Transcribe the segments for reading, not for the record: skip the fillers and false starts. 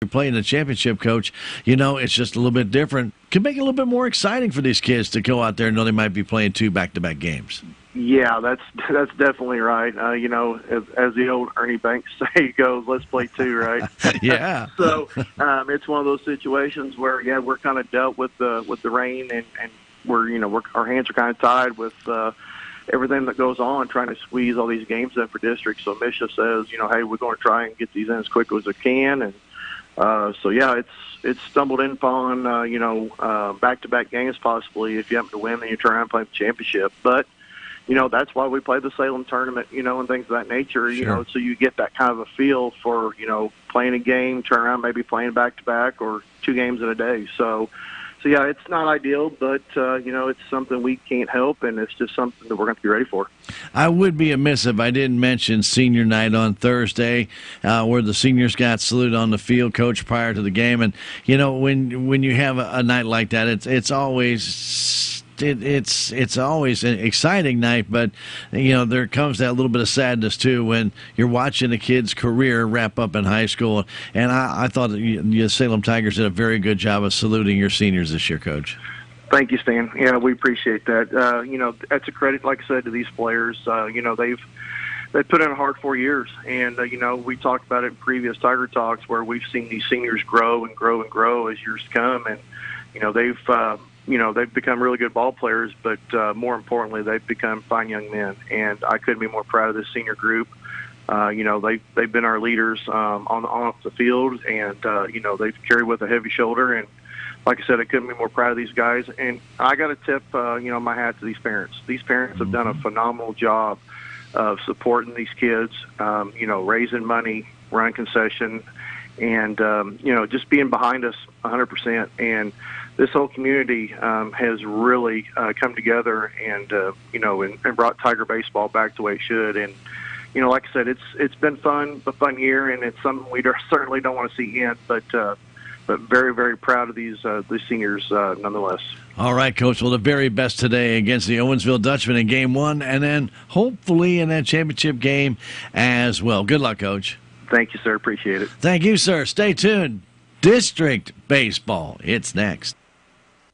You're playing the championship, Coach. It's just a little bit different. Could make it a little bit more exciting for these kids to go out there and know they might be playing 2 back-to-back games. Yeah, that's definitely right. As the old Ernie Banks say goes, let's play 2, right? Yeah. So it's one of those situations where we're kind of dealt with the rain, and our hands are kind of tied with everything that goes on, trying to squeeze all these games in for districts. So Misha says, hey, we're going to try and get these in as quick as we can, and it's stumbled in upon back-to-back games possibly. If you happen to win, then you turn around and play the championship, but. That's why we play the Salem tournament, and things of that nature, Sure. So you get that kind of a feel for, playing a game, turn around, maybe playing back-to-back or 2 games in a day. So yeah, it's not ideal, but, it's something we can't help, and it's just something that we're going to be ready for. I would be amiss if I didn't mention senior night on Thursday, where the seniors got saluted on the field, Coach, prior to the game. And, when you have a night like that, it's always... It's always an exciting night, but there comes that little bit of sadness too when you're watching a kid's career wrap up in high school. And I thought the Salem Tigers did a very good job of saluting your seniors this year, Coach. Thank you, Stan. Yeah, we appreciate that. That's a credit, like I said, to these players. They've put in a hard 4 years, and we talked about it in previous Tiger Talks where we've seen these seniors grow and grow and grow as years come, and they've become really good ball players, but more importantly, they've become fine young men. And I couldn't be more proud of this senior group. They've been our leaders on off the field, and they've carried with a heavy shoulder. And like I said, I couldn't be more proud of these guys. And I got to tip my hat to these parents. These parents have done a phenomenal job of supporting these kids. Raising money, running concession, and just being behind us 100%. And this whole community has really come together and brought Tiger baseball back the way it should. And like I said, it's been a fun year, and it's something we certainly don't want to see end. But very, very proud of these seniors nonetheless. All right, Coach. Well, the very best today against the Owensville Dutchmen in Game 1, and then hopefully in that championship game as well. Good luck, Coach. Thank you, sir. Appreciate it. Thank you, sir. Stay tuned. District Baseball. It's next.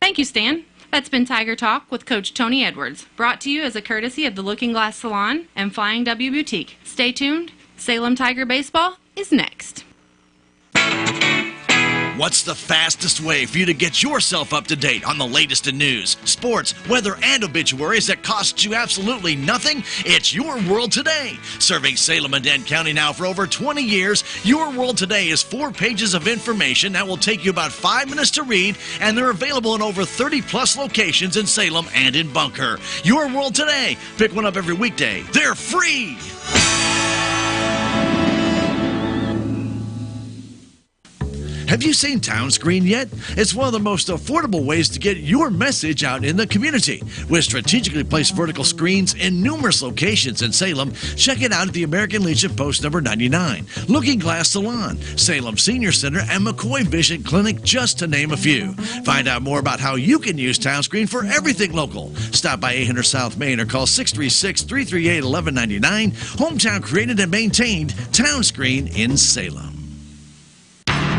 Thank you, Stan. That's been Tiger Talk with Coach Tony Edwards, brought to you as a courtesy of the Looking Glass Salon and Flying W Boutique. Stay tuned. Salem Tiger Baseball is next. What's the fastest way for you to get yourself up to date on the latest in news, sports, weather, and obituaries that costs you absolutely nothing? It's Your World Today. Serving Salem and Dent County now for over 20 years, Your World Today is 4 pages of information that will take you about 5 minutes to read, and they're available in over 30-plus locations in Salem and in Bunker. Your World Today. Pick one up every weekday. They're free. Have you seen Town Screen yet? It's one of the most affordable ways to get your message out in the community. With strategically placed vertical screens in numerous locations in Salem, check it out at the American Legion Post number 99, Looking Glass Salon, Salem Senior Center, and McCoy Vision Clinic, just to name a few. Find out more about how you can use Town Screen for everything local. Stop by 800 South Main or call 636-338-1199. Hometown created and maintained, Town Screen in Salem.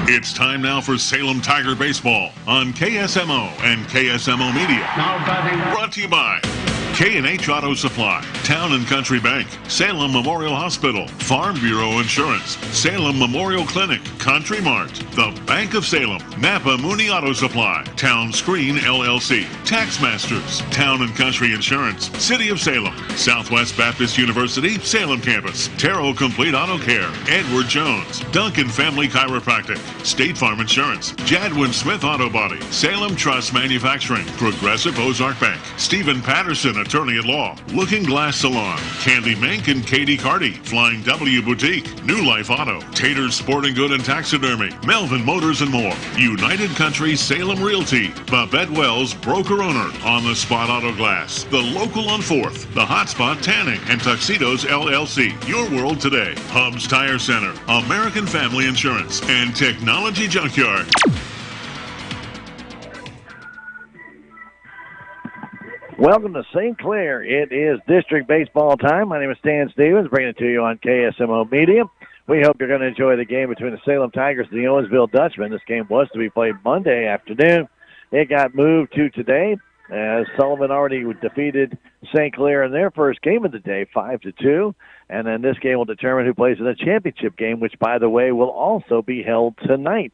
It's time now for Salem Tiger Baseball on KSMO and KSMO Media. Now batting. Brought to you by K&H Auto Supply, Town and Country Bank, Salem Memorial Hospital, Farm Bureau Insurance, Salem Memorial Clinic, Country Mart, the Bank of Salem, Napa Mooney Auto Supply, Town Screen LLC, Tax Masters, Town and Country Insurance, City of Salem, Southwest Baptist University, Salem Campus, Terrell Complete Auto Care, Edward Jones, Duncan Family Chiropractic, State Farm Insurance, Jadwin Smith Auto Body, Salem Trust Manufacturing, Progressive Ozark Bank, Stephen Patterson Attorney at Law, Looking Glass Salon, Candy Mink and Katie Carty, Flying W Boutique, New Life Auto, Tater's Sporting Good and Taxidermy, Melvin Motors and more, United Country Salem Realty, Babette Wells Broker Owner, On the Spot Auto Glass, The Local on 4th, The Hotspot Tanning and Tuxedos LLC, Your World Today, Hubs Tire Center, American Family Insurance, and Technology Junkyard. Welcome to St. Clair. It is district baseball time. My name is Stan Stevens, bringing it to you on KSMO Media. We hope you're going to enjoy the game between the Salem Tigers and the Owensville Dutchmen. This game was to be played Monday afternoon. It got moved to today as Sullivan already defeated St. Clair in their first game of the day, 5-2. And then this game will determine who plays in the championship game, which, by the way, will also be held tonight.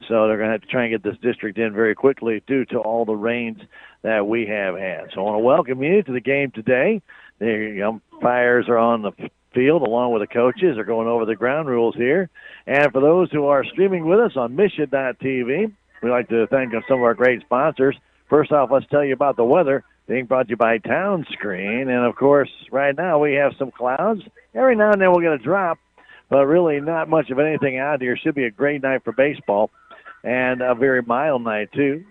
So they're going to have to try and get this district in very quickly due to all the rains that we have had. So I want to welcome you to the game today. The umpires are on the field along with the coaches. They're going over the ground rules here. And for those who are streaming with us on Mission.tv, we'd like to thank some of our great sponsors. First off, let's tell you about the weather being brought to you by Town Screen. And, of course, right now we have some clouds. Every now and then we'll get a drop, but really not much of anything out here. Should be a great night for baseball and a very mild night, too.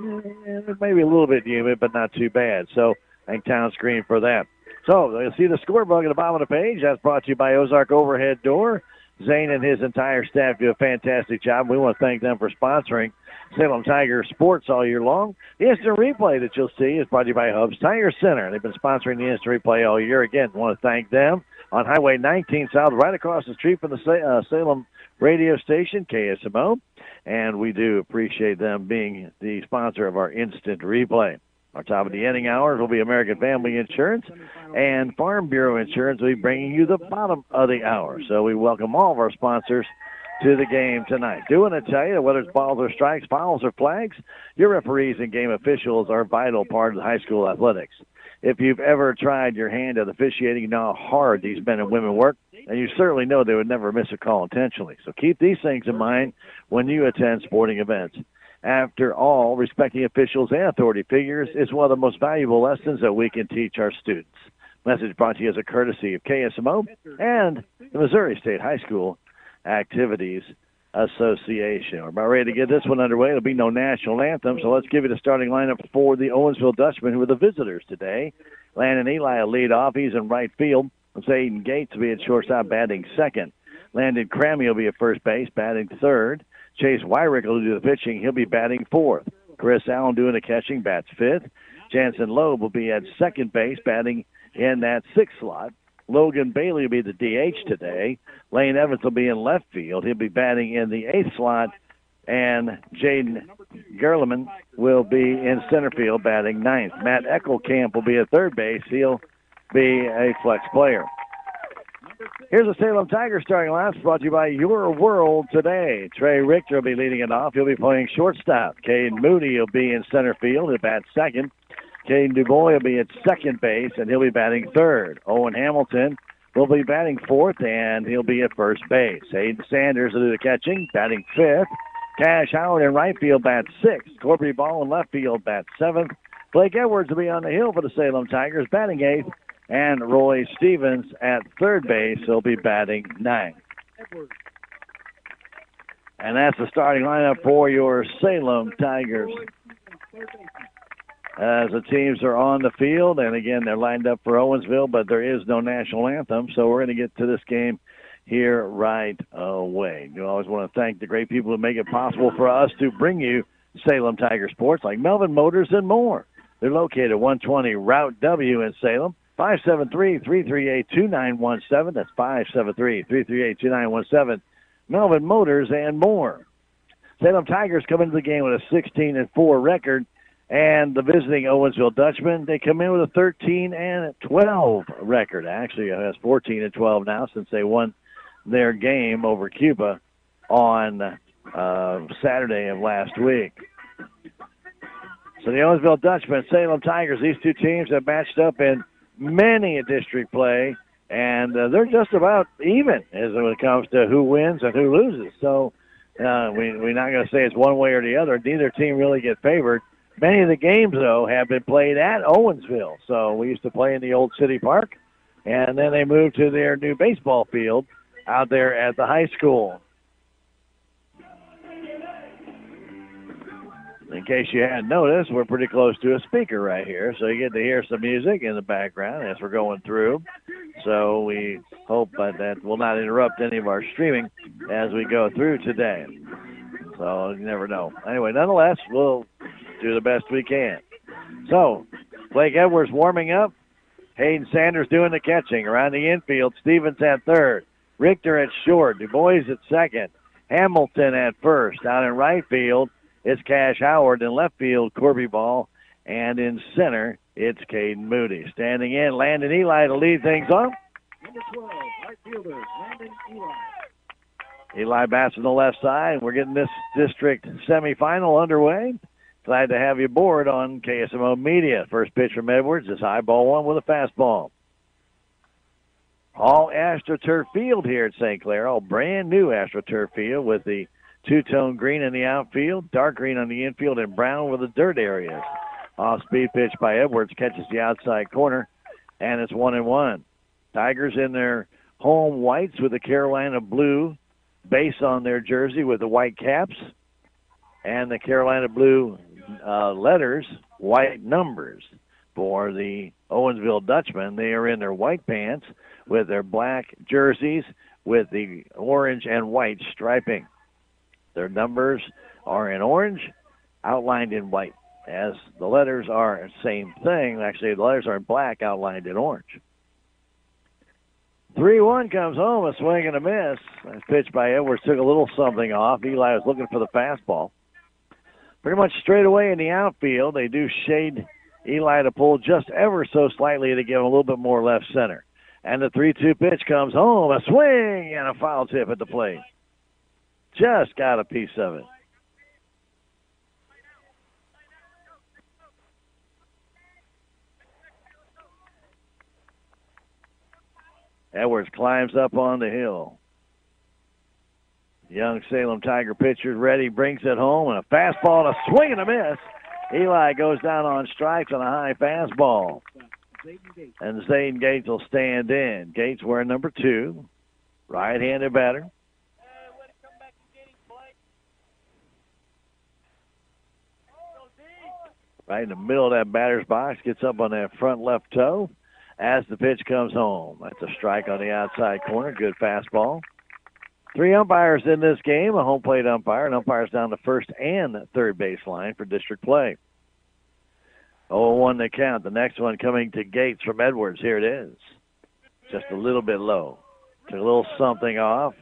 Maybe a little bit humid, but not too bad. So thank Town Screen for that. So you'll see the scorebook at the bottom of the page. That's brought to you by Ozark Overhead Door. Zane and his entire staff do a fantastic job. We want to thank them for sponsoring Salem Tiger sports all year long. The instant replay that you'll see is brought to you by Hubs Tire Center. They've been sponsoring the instant replay all year. Again, want to thank them on Highway 19 South, right across the street from the Salem radio station, KSMO. And we do appreciate them being the sponsor of our instant replay. Our top of the inning hours will be American Family Insurance, and Farm Bureau Insurance will be bringing you the bottom of the hour. So we welcome all of our sponsors to the game tonight. Do want to tell you that whether it's balls or strikes, fouls or flags, your referees and game officials are a vital part of high school athletics. If you've ever tried your hand at officiating, you know how hard these men and women work, and you certainly know they would never miss a call intentionally. So keep these things in mind when you attend sporting events. After all, respecting officials and authority figures is one of the most valuable lessons that we can teach our students. Message brought to you as a courtesy of KSMO and the Missouri State High School Activities Association. We're about ready to get this one underway. There'll be no national anthem, so let's give you the starting lineup for the Owensville Dutchmen, who are the visitors today. Landon Eli will lead off. He's in right field. Aiden Gates will be at shortstop, batting second. Landon Crammy will be at first base, batting third. Chase Wyrick will do the pitching. He'll be batting fourth. Chris Allen doing the catching, bats fifth. Jansen Loeb will be at second base, batting in that sixth slot. Logan Bailey will be the DH today. Lane Evans will be in left field. He'll be batting in the eighth slot. And Jaden Gerleman will be in center field, batting ninth. Matt Eckelkamp will be at third base. He'll be a flex player. Here's the Salem Tigers starting lineup brought to you by Your World Today. Trey Richter will be leading it off. He'll be playing shortstop. Caden Moody will be in center field. He'll bat second. Caden DuBois will be at second base, and he'll be batting third. Owen Hamilton will be batting fourth, and he'll be at first base. Hayden Sanders will do the catching, batting fifth. Cash Howard in right field, bats sixth. Corby Ball in left field, bats seventh. Blake Edwards will be on the hill for the Salem Tigers, batting eighth. And Roy Stevens at third base. He'll be batting ninth. And that's the starting lineup for your Salem Tigers. As the teams are on the field, and again, they're lined up for Owensville, but there is no national anthem, so we're going to get to this game here right away. You always want to thank the great people who make it possible for us to bring you Salem Tiger sports, like Melvin Motors and more. They're located at 120 Route W in Salem. 573-338-2917. That's 573-338-2917. Melvin Motors and more. Salem Tigers come into the game with a 16-4 record, and the visiting Owensville Dutchmen, they come in with a 13-12 record. Actually, it has 14-12 now since they won their game over Cuba on Saturday of last week. So the Owensville Dutchmen, Salem Tigers, these two teams have matched up in many a district play, and they're just about even as when it comes to who wins and who loses. So we're not going to say it's one way or the other. Neither team really get favored. Many of the games, though, have been played at Owensville. So we used to play in the old city park, and then they moved to their new baseball field out there at the high school. In case you hadn't noticed, we're pretty close to a speaker right here, so you get to hear some music in the background as we're going through. So we hope that will not interrupt any of our streaming as we go through today. So you never know. Anyway, nonetheless, we'll do the best we can. So Blake Edwards warming up. Hayden Sanders doing the catching. Around the infield, Stevens at third. Richter at short. Du Bois at second. Hamilton at first. Out in right field, it's Cash Howard. In left field, Corby Ball. And in center, it's Caden Moody. Standing in, Landon Eli to lead things off. Number 12, right fielder, Landon Eli. Eli bats on the left side. We're getting this district semifinal underway. Glad to have you aboard on KSMO Media. First pitch from Edwards is high ball one with a fastball. All AstroTurf field here at St. Clair. All brand new AstroTurf field with the two-tone green in the outfield, dark green on the infield, and brown with the dirt areas. Off-speed pitch by Edwards catches the outside corner, and it's 1-1. Tigers in their home whites with the Carolina blue base on their jersey with the white caps, and the Carolina blue letters, white numbers. For the Owensville Dutchmen, they are in their white pants with their black jerseys with the orange and white striping. Their numbers are in orange, outlined in white, as the letters are the same thing. Actually, the letters are in black, outlined in orange. 3-1 comes home, a swing and a miss. That pitch by Edwards took a little something off. Eli was looking for the fastball. Pretty much straight away in the outfield, they do shade Eli to pull just ever so slightly to give him a little bit more left center. And the 3-2 pitch comes home, a swing and a foul tip at the plate. Just got a piece of it. Edwards climbs up on the hill. Young Salem Tiger pitcher ready, brings it home, and a fastball and a swing and a miss. Eli goes down on strikes on a high fastball. And Zayden Gates will stand in. Gates wearing number 2, right-handed batter. Right in the middle of that batter's box, gets up on that front left toe as the pitch comes home. That's a strike on the outside corner. Good fastball. 3 umpires in this game, a home plate umpire, and umpires down the first and third baseline for district play. 0-1 the count. The next one coming to Gates from Edwards. Here it is. Just a little bit low. Took a little something off.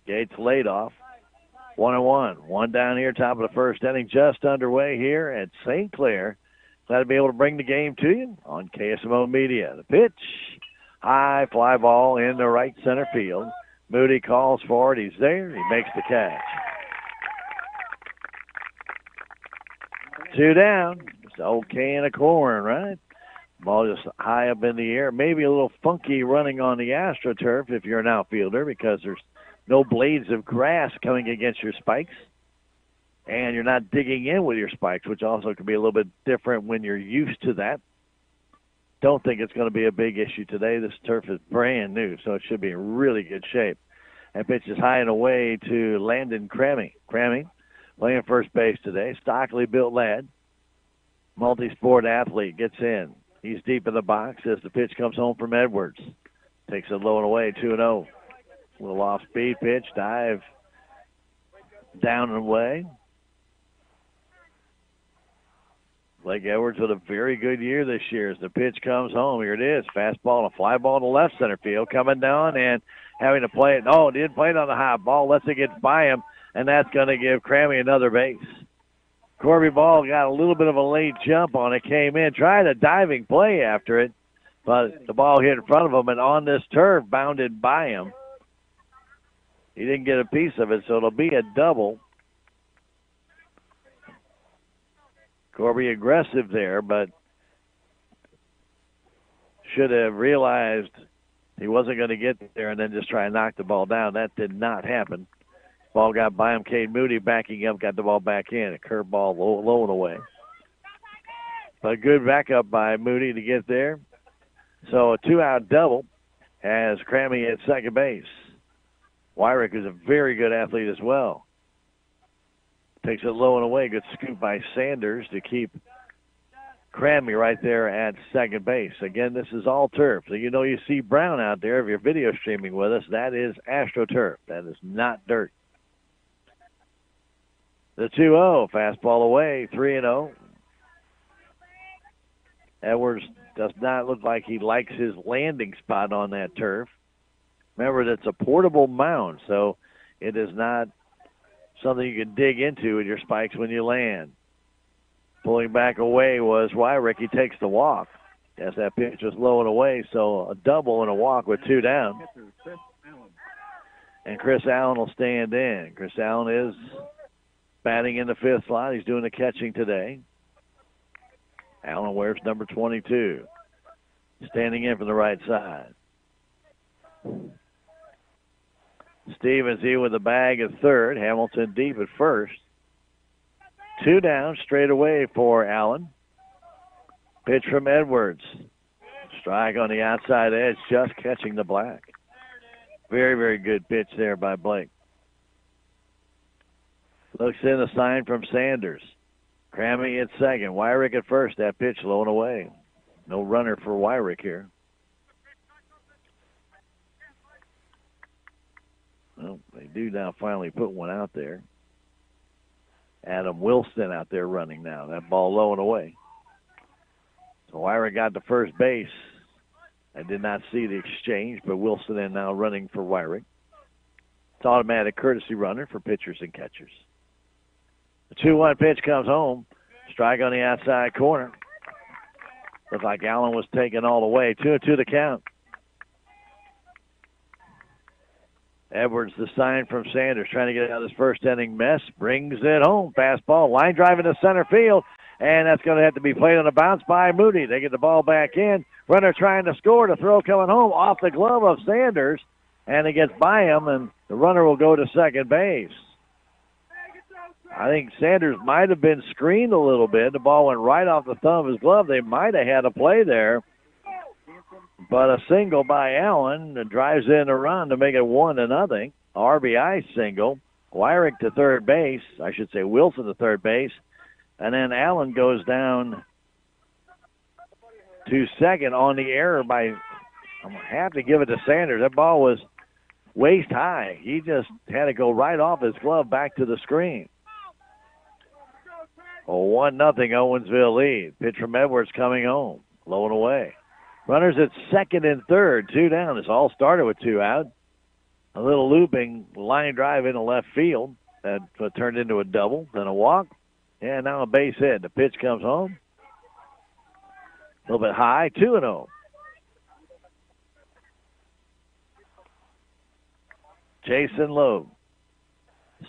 Gates laid off. 1-1. One down here, top of the first inning, just underway here at St. Clair. Glad to be able to bring the game to you on KSMO Media. The pitch, high fly ball in the right center field. Moody calls for it. He's there. He makes the catch. 2 down. It's okay in a corn, right? Ball just high up in the air. Maybe a little funky running on the AstroTurf if you're an outfielder because there's no blades of grass coming against your spikes. And you're not digging in with your spikes, which also can be a little bit different when you're used to that. Don't think it's going to be a big issue today. This turf is brand new, so it should be in really good shape. That pitch is high and away to Landon Crammy. Crammy playing first base today. Stockley built lad. Multi-sport athlete gets in. He's deep in the box as the pitch comes home from Edwards. Takes it low and away, 2-0. Little off-speed pitch, dive down and away. Blake Edwards with a very good year this year as the pitch comes home. Here it is. Fastball and a fly ball to left center field. Coming down and having to play it. No, didn't play it on the high ball. Lets it get by him, and that's going to give Crammy another base. Corby Ball got a little bit of a late jump on it. Came in, tried a diving play after it, but the ball hit in front of him, and on this turf, bounded by him. He didn't get a piece of it, so it'll be a double. Corby aggressive there, but should have realized he wasn't going to get there and then just try and knock the ball down. That did not happen. Ball got by him. Cade Moody backing up, got the ball back in. A curve ball low and away. But a good backup by Moody to get there. So a 2-out double has Crammy at second base. Wyrick is a very good athlete as well. Takes it low and away. Good scoop by Sanders to keep Crammy right there at second base. Again, this is all turf. So you know you see brown out there. If you're video streaming with us, that is AstroTurf. That is not dirt. The 2-0. Fastball away. 3-0. Edwards does not look like he likes his landing spot on that turf. Remember, that's a portable mound, so it is not something you can dig into with your spikes when you land. Pulling back away was Wyrick. He takes the walk. Yes, that pitch was low and away, so a double and a walk with 2 down. And Chris Allen will stand in. Chris Allen is batting in the 5th slot. He's doing the catching today. Allen wears number 22. Standing in from the right side. Stevens here with the bag at third. Hamilton deep at first. 2 down straight away for Allen. Pitch from Edwards. Strike on the outside edge, just catching the black. Very, very good pitch there by Blake. Looks in a sign from Sanders. Crammy at second. Wyrick at first. That pitch low and away. No runner for Wyrick here. Well, they do now finally put one out there. Adam Wilson out there running now. That ball low and away. So Wyrick got to first base. I did not see the exchange, but Wilson is now running for Wyrick. It's automatic courtesy runner for pitchers and catchers. The 2-1 pitch comes home. Strike on the outside corner. Looks like Allen was taken all the way. 2-2 the count. Edwards, the sign from Sanders, trying to get out of this first inning mess. Brings it home. Fastball, line drive into center field. And that's going to have to be played on a bounce by Moody. They get the ball back in. Runner trying to score. The throw coming home off the glove of Sanders. And it gets by him, and the runner will go to second base. I think Sanders might have been screened a little bit. The ball went right off the thumb of his glove. They might have had a play there. But a single by Allen drives in a run to make it 1-0. RBI single. Wyrick to third base. I should say Wilson to third base. And then Allen goes down to second on the error by, I'm going to have to give it to Sanders. That ball was waist high. He just had to go right off his glove back to the screen. A 1-0 Owensville lead. Pitch from Edwards coming home. Low and away. Runners at second and third. 2 down. This all started with 2 out. A little looping line drive into left field. That turned into a double, then a walk. And now a base hit. The pitch comes home. A little bit high. 2-0. Jason Loeb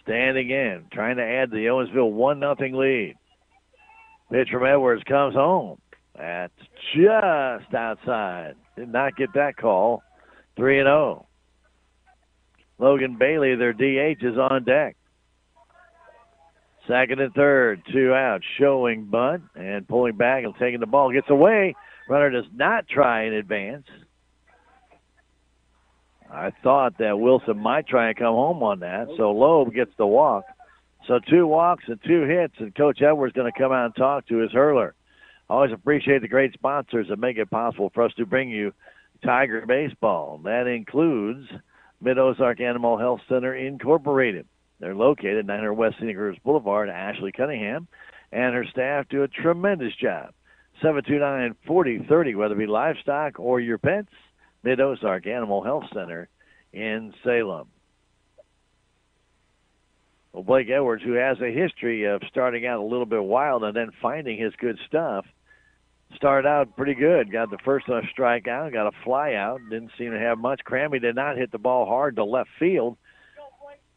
standing in, trying to add the Owensville 1-0 lead. Pitch from Edwards comes home. That's just outside. Did not get that call. 3-0. Logan Bailey, their DH, is on deck. Second and third, 2 out. Showing bunt and pulling back and taking the ball. Gets away. Runner does not try in advance. I thought that Wilson might try and come home on that. So Loeb gets the walk. So 2 walks and 2 hits, and Coach Edwards going to come out and talk to his hurler. Always appreciate the great sponsors that make it possible for us to bring you Tiger Baseball. That includes Mid-Ozark Animal Health Center Incorporated. They're located 900 West Scenic Rivers Boulevard. Ashley Cunningham and her staff do a tremendous job. 729-4030, whether it be livestock or your pets. Mid-Ozark Animal Health Center in Salem. Well, Blake Edwards, who has a history of starting out a little bit wild and then finding his good stuff, started out pretty good. Got the first on a strikeout, got a fly out, didn't seem to have much. Crammy did not hit the ball hard to left field.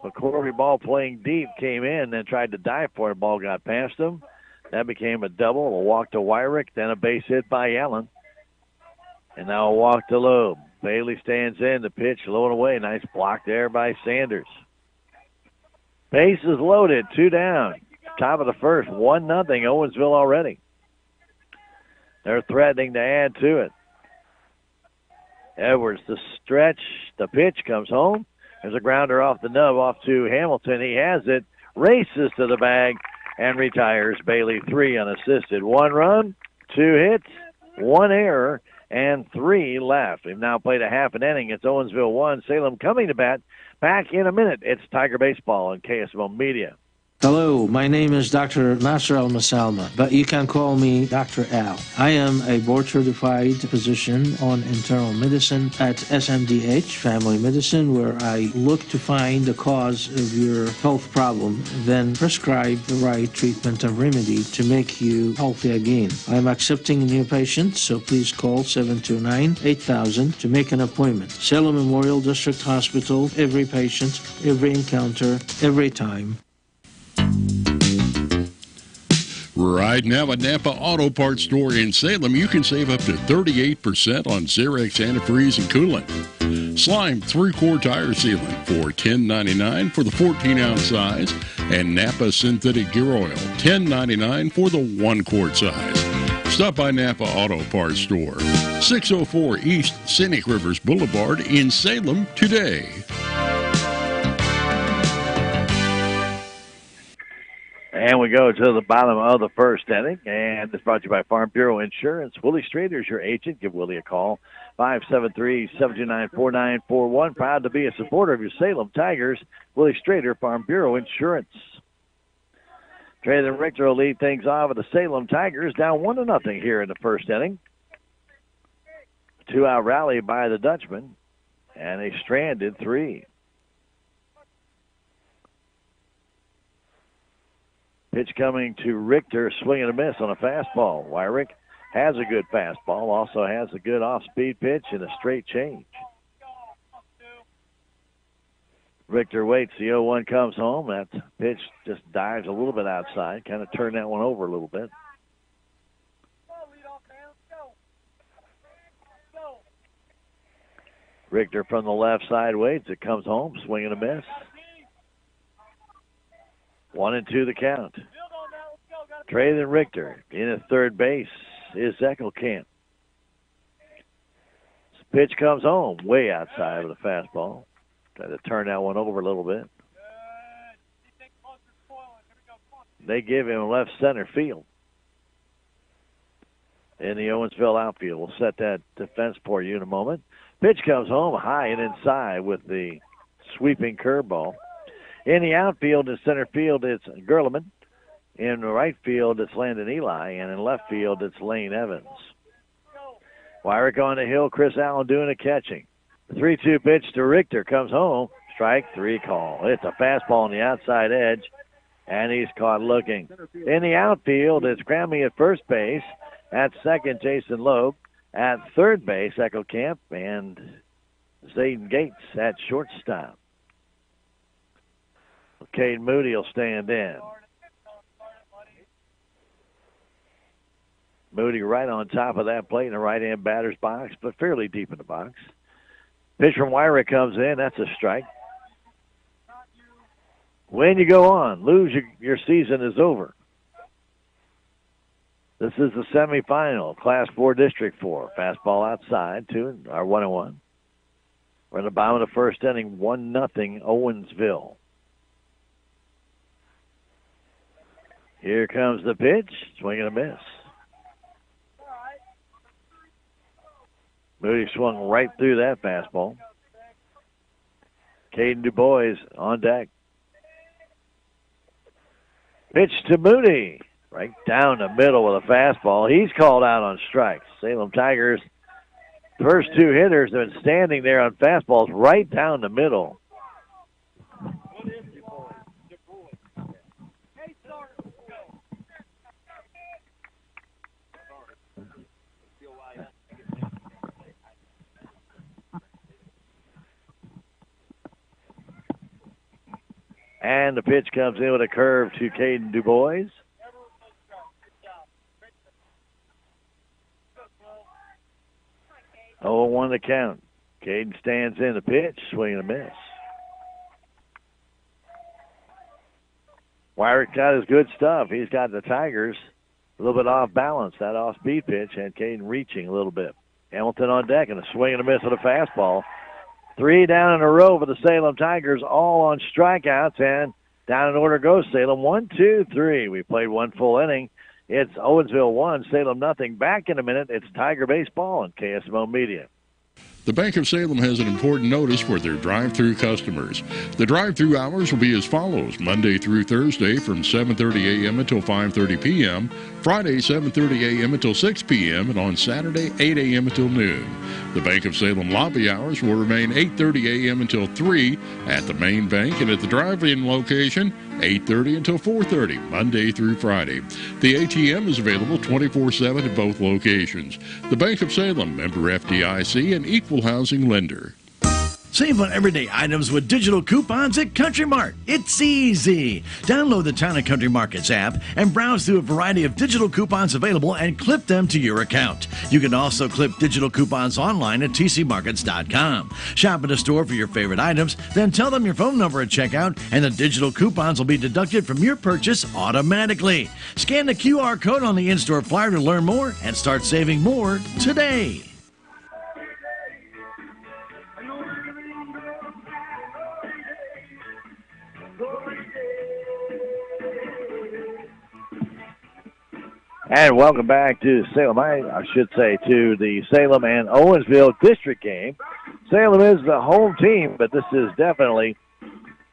But Corby Ball playing deep came in, then tried to dive for it. The ball got past him. That became a double, a walk to Wyrick, then a base hit by Allen. And now a walk to Loeb. Bailey stands in, the pitch low and away. Nice block there by Sanders. Bases loaded, 2 down. Top of the first, 1-0, Owensville already. They're threatening to add to it. Edwards, the stretch, the pitch comes home. There's a grounder off the nub, off to Hamilton. He has it, races to the bag, and retires. Bailey 3 unassisted. 1 run, 2 hits, 1 error, and 3 left. We've now played a half an inning. It's Owensville 1, Salem coming to bat. Back in a minute. It's Tiger Baseball on KSMO Media. Hello, my name is Dr. Nasser Al-Masalma, but you can call me Dr. Al. I am a board-certified physician on internal medicine at SMDH, Family Medicine, where I look to find the cause of your health problem, then prescribe the right treatment and remedy to make you healthy again. I'm accepting new patients, so please call 729-8000 to make an appointment. Salem Memorial District Hospital, every patient, every encounter, every time. Right now at Napa Auto Parts Store in Salem, you can save up to 38% on Xerox antifreeze and coolant. Slime 3-quart tire sealant for $10.99 for the 14-ounce size, and Napa synthetic gear oil $10.99 for the 1-quart size. Stop by Napa Auto Parts Store, 604 East Scenic Rivers Boulevard in Salem today. And we go to the bottom of the first inning, and it's brought to you by Farm Bureau Insurance. Willie Strader is your agent. Give Willie a call, 573-729-4941. Proud to be a supporter of your Salem Tigers. Willie Strader, Farm Bureau Insurance. Traylon Richter will lead things off with the Salem Tigers, down 1-0 here in the first inning. 2-out rally by the Dutchman, and a stranded 3. Pitch coming to Richter, swing and a miss on a fastball. Wyrick has a good fastball, also has a good off-speed pitch and a straight change. Richter waits, the 0-1 comes home. That pitch just dives a little bit outside, kind of turned that one over a little bit. Richter from the left side waits, it comes home, swing and a miss. 1-2 the count. Traylon Richter in at third base is Eckelkamp. Pitch comes home way outside with a fastball. Try to turn that one over a little bit. They give him left center field. In the Owensville outfield. We'll set that defense for you in a moment. Pitch comes home high and inside with the sweeping curveball. In the outfield and center field, it's Gerleman. In the right field, it's Landon Eli. And in left field, it's Lane Evans. Wyrick on the hill, Chris Allen doing the catching. The 3-2 pitch to Richter comes home. Strike 3 call. It's a fastball on the outside edge, and he's caught looking. In the outfield, it's Grammy at first base. At second, Jason Loeb. At third base, Eckelkamp. And Zayden Gates at shortstop. Cade Moody will stand in. Moody right on top of that plate in the right-hand batter's box, but fairly deep in the box. Pitch from Wyrick comes in. That's a strike. When you go on, lose, your season is over. This is the semifinal, Class 4, District 4. Fastball outside, 1-1. We're in the bottom of the first inning, 1-0 Owensville. Here comes the pitch. Swing and a miss. Moody swung right through that fastball. Caden DuBois on deck. Pitch to Moody. Right down the middle with a fastball. He's called out on strikes. Salem Tigers, first 2 hitters have been standing there on fastballs right down the middle. And the pitch comes in with a curve to Caden DuBois. Oh, 1 to count. Caden stands in the pitch, swing and a miss. Wyrick got his good stuff. He's got the Tigers a little bit off balance. That off-speed pitch had Caden reaching a little bit. Hamilton on deck and a swing and a miss with a fastball. 3 down in a row for the Salem Tigers, all on strikeouts, and down in order goes Salem. 1, 2, 3. We played 1 full inning. It's Owensville 1, Salem nothing. Back in a minute. It's Tiger Baseball and KSMO Media. The Bank of Salem has an important notice for their drive-through customers. The drive-through hours will be as follows: Monday through Thursday from 7:30 a.m. until 5:30 p.m., Friday 7:30 a.m. until 6 p.m., and on Saturday 8 a.m. until noon. The Bank of Salem lobby hours will remain 8:30 a.m. until 3 at the main bank, and at the drive-in location 8:30 until 4:30, Monday through Friday. The ATM is available 24/7 at both locations. The Bank of Salem, member FDIC, and equal housing lender. Save on everyday items with digital coupons at Country Mart. It's easy. Download the Town & Country Markets app and browse through a variety of digital coupons available and clip them to your account. You can also clip digital coupons online at tcmarkets.com. Shop at a store for your favorite items, then tell them your phone number at checkout, and the digital coupons will be deducted from your purchase automatically. Scan the QR code on the in-store flyer to learn more and start saving more today. And welcome back to Salem, I should say, to the Salem and Owensville district game. Salem is the home team, but this is definitely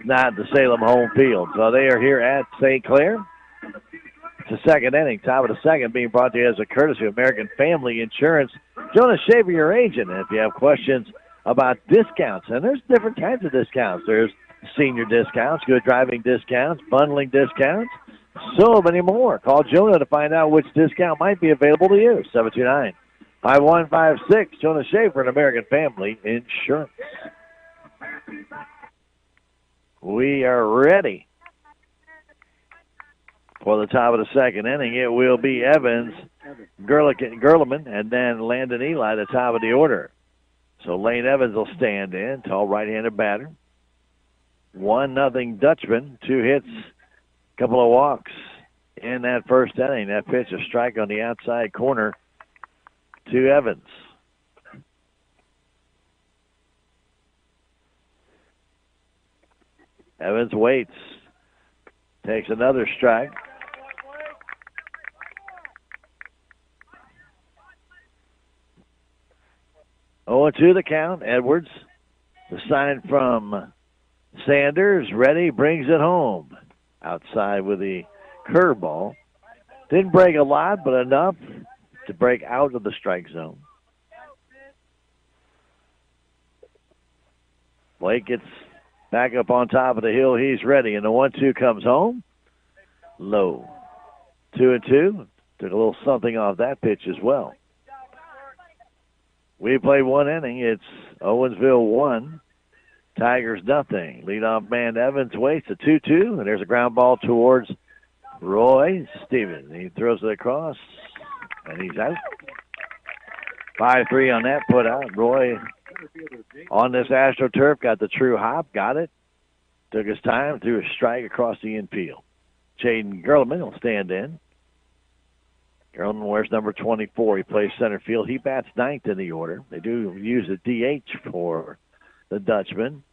not the Salem home field. So they are here at St. Clair. It's the second inning, top of the second, being brought to you as a courtesy of American Family Insurance. Jonas Shaver, your agent. And if you have questions about discounts, and there's different kinds of discounts. There's senior discounts, good driving discounts, bundling discounts, so many more. Call Jonah to find out which discount might be available to you. 729-5156. Jonah Schaefer and American Family Insurance. We are ready for the top of the second inning. It will be Evans, Gerleman, and then Landon Eli, the top of the order. So Lane Evans will stand in, tall right-handed batter. 1-0 Dutchman, 2 hits, couple of walks in that first inning. That pitch, a strike on the outside corner to Evans. Evans waits, takes another strike. Oh, 2 the count. Edwards, the sign from Sanders, ready, brings it home. Outside with the curveball. Didn't break a lot, but enough to break out of the strike zone. Blake gets back up on top of the hill. He's ready, and the 1-2 comes home. Low. 2-2. Took a little something off that pitch as well. We played 1 inning. It's Owensville 1. Tigers nothing. Leadoff man Evans waits, a 2-2, and there's a ground ball towards Roy Stevens. He throws it across, and he's out. 5-3 on that put out. Roy on this AstroTurf got the true hop, got it. Took his time, threw a strike across the infield. Jaden Gerleman will stand in. Gerleman wears number 24. He plays center field. He bats 9th in the order. They do use a DH for the Dutchman.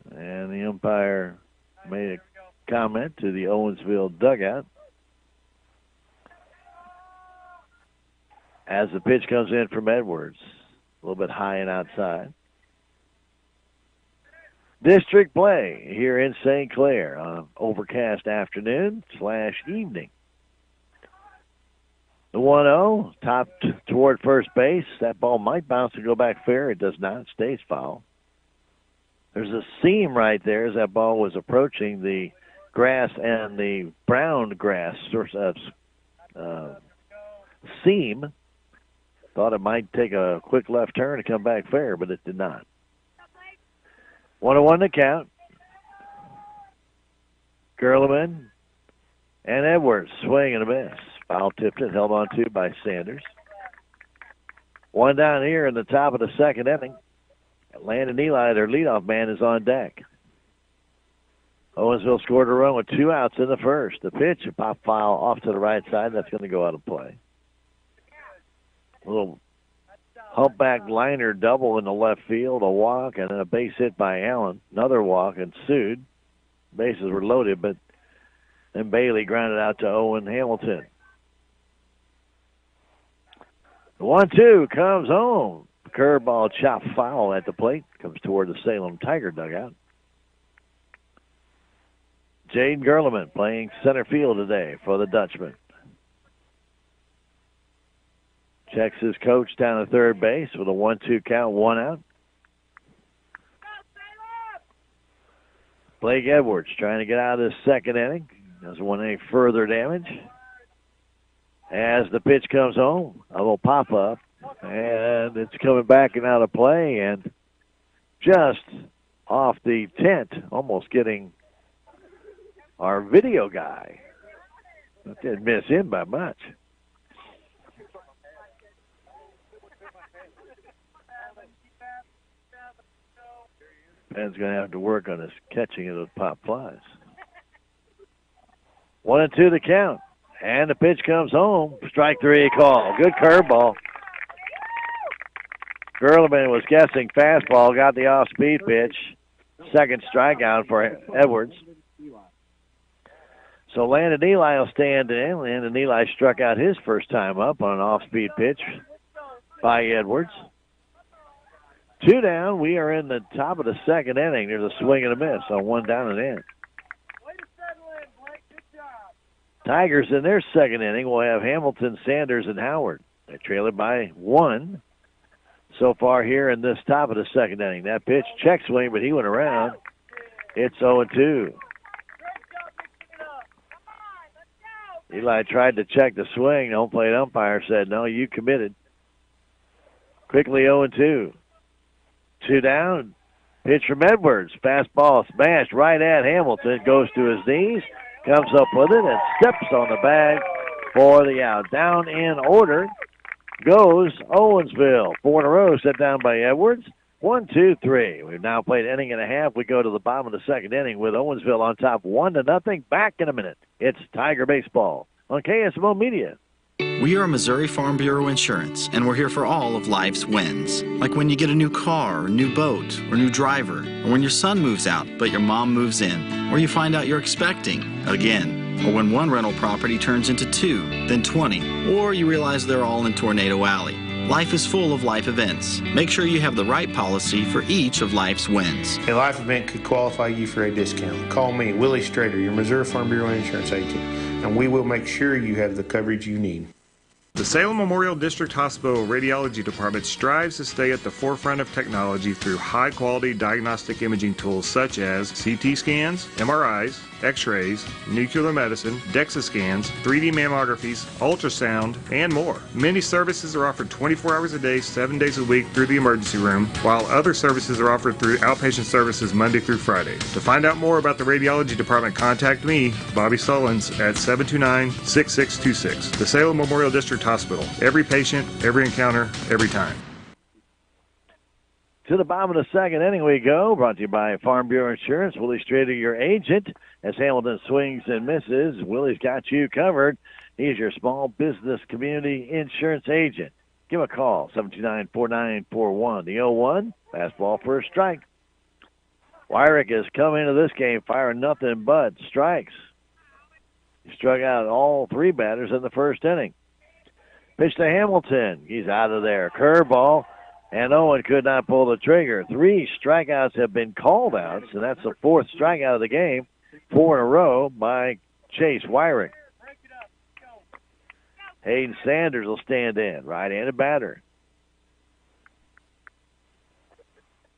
And the umpire made a comment to the Owensville dugout as the pitch comes in from Edwards. A little bit high and outside. District play here in St. Clair on an overcast afternoon/evening. The 1-0, topped toward first base. That ball might bounce to go back fair. It does not. It stays foul. There's a seam right there as that ball was approaching the grass and the brown grass seam. Thought it might take a quick left turn to come back fair, but it did not. 1-1 to count. Gerleman and Edwards swing and a miss. Foul tipped it, held on to by Sanders. 1 down here in the top of the second inning. Landon Eli, their leadoff man, is on deck. Owensville scored a run with 2 outs in the first. The pitch, a pop foul off to the right side. That's going to go out of play. A little humpback liner double in the left field, a walk, and then a base hit by Allen. Another walk ensued. Bases were loaded, but then Bailey grounded out to Owen Hamilton. The 1-2 comes home. Curveball chop foul at the plate. Comes toward the Salem Tiger dugout. Jaden Gerleman playing center field today for the Dutchman. Checks his coach down at third base with a 1-2 count, 1 out. Blake Edwards trying to get out of this second inning. Doesn't want any further damage. As the pitch comes home, a little pop-up, and it's coming back and out of play, and just off the tent, almost getting our video guy. Didn't miss him by much. Ben's going to have to work on his catching of those pop flies. 1-2 the count. And the pitch comes home. Strike 3 call. Good curveball. Gerleman was guessing fastball, got the off-speed pitch. Second strikeout for Edwards. So Landon Eli will stand in. Landon Eli struck out his first time up on an off-speed pitch by Edwards. 2 down. We are in the top of the second inning. There's a swing and a miss on 1 down and in. Tigers in their second inning will have Hamilton, Sanders, and Howard. They trail it by 1 so far here in this top of the second inning. That pitch, check swing, but he went around. It's 0-2. Eli tried to check the swing. The home plate umpire said, no, you committed. Quickly 0-2. 2 down. Pitch from Edwards. Fastball smashed right at Hamilton. Goes to his knees. Comes up with it and steps on the bag for the out. Down in order goes Owensville. 4 in a row set down by Edwards. 1, 2, 3. We've now played an inning and a half. We go to the bottom of the second inning with Owensville on top 1-0. Back in a minute. It's Tiger Baseball on KSMO Media. We are Missouri Farm Bureau Insurance, and we're here for all of life's wins. Like when you get a new car, or new boat, or new driver, or when your son moves out but your mom moves in, or you find out you're expecting again, or when one rental property turns into 2, then 20, or you realize they're all in Tornado Alley. Life is full of life events. Make sure you have the right policy for each of life's wins. A life event could qualify you for a discount. Call me, Willie Strader, your Missouri Farm Bureau Insurance agent, and we will make sure you have the coverage you need. The Salem Memorial District Hospital Radiology Department strives to stay at the forefront of technology through high-quality diagnostic imaging tools such as CT scans, MRIs, X-rays, nuclear medicine, DEXA scans, 3D mammographies, ultrasound, and more. Many services are offered 24 hours a day, 7 days a week through the emergency room, while other services are offered through outpatient services Monday through Friday. To find out more about the Radiology Department, contact me, Bobby Sullins, at 729-6626. The Salem Memorial District Hospital. Every patient, every encounter, every time. To the bottom of the second inning we go, brought to you by Farm Bureau Insurance. Willie Strader, your agent. As Hamilton swings and misses, Willie's got you covered. He's your small business community insurance agent. Give a call, 729-4941. The 0-1, fastball for a strike. Wyrick has come into this game firing nothing but strikes. He struck out all 3 batters in the first inning. Pitch to Hamilton. He's out of there. Curveball. And Owen could not pull the trigger. 3 strikeouts have been called out, so that's the 4th strikeout of the game. 4 in a row by Chase Wyrick. Hayden Sanders will stand in. Right-handed batter.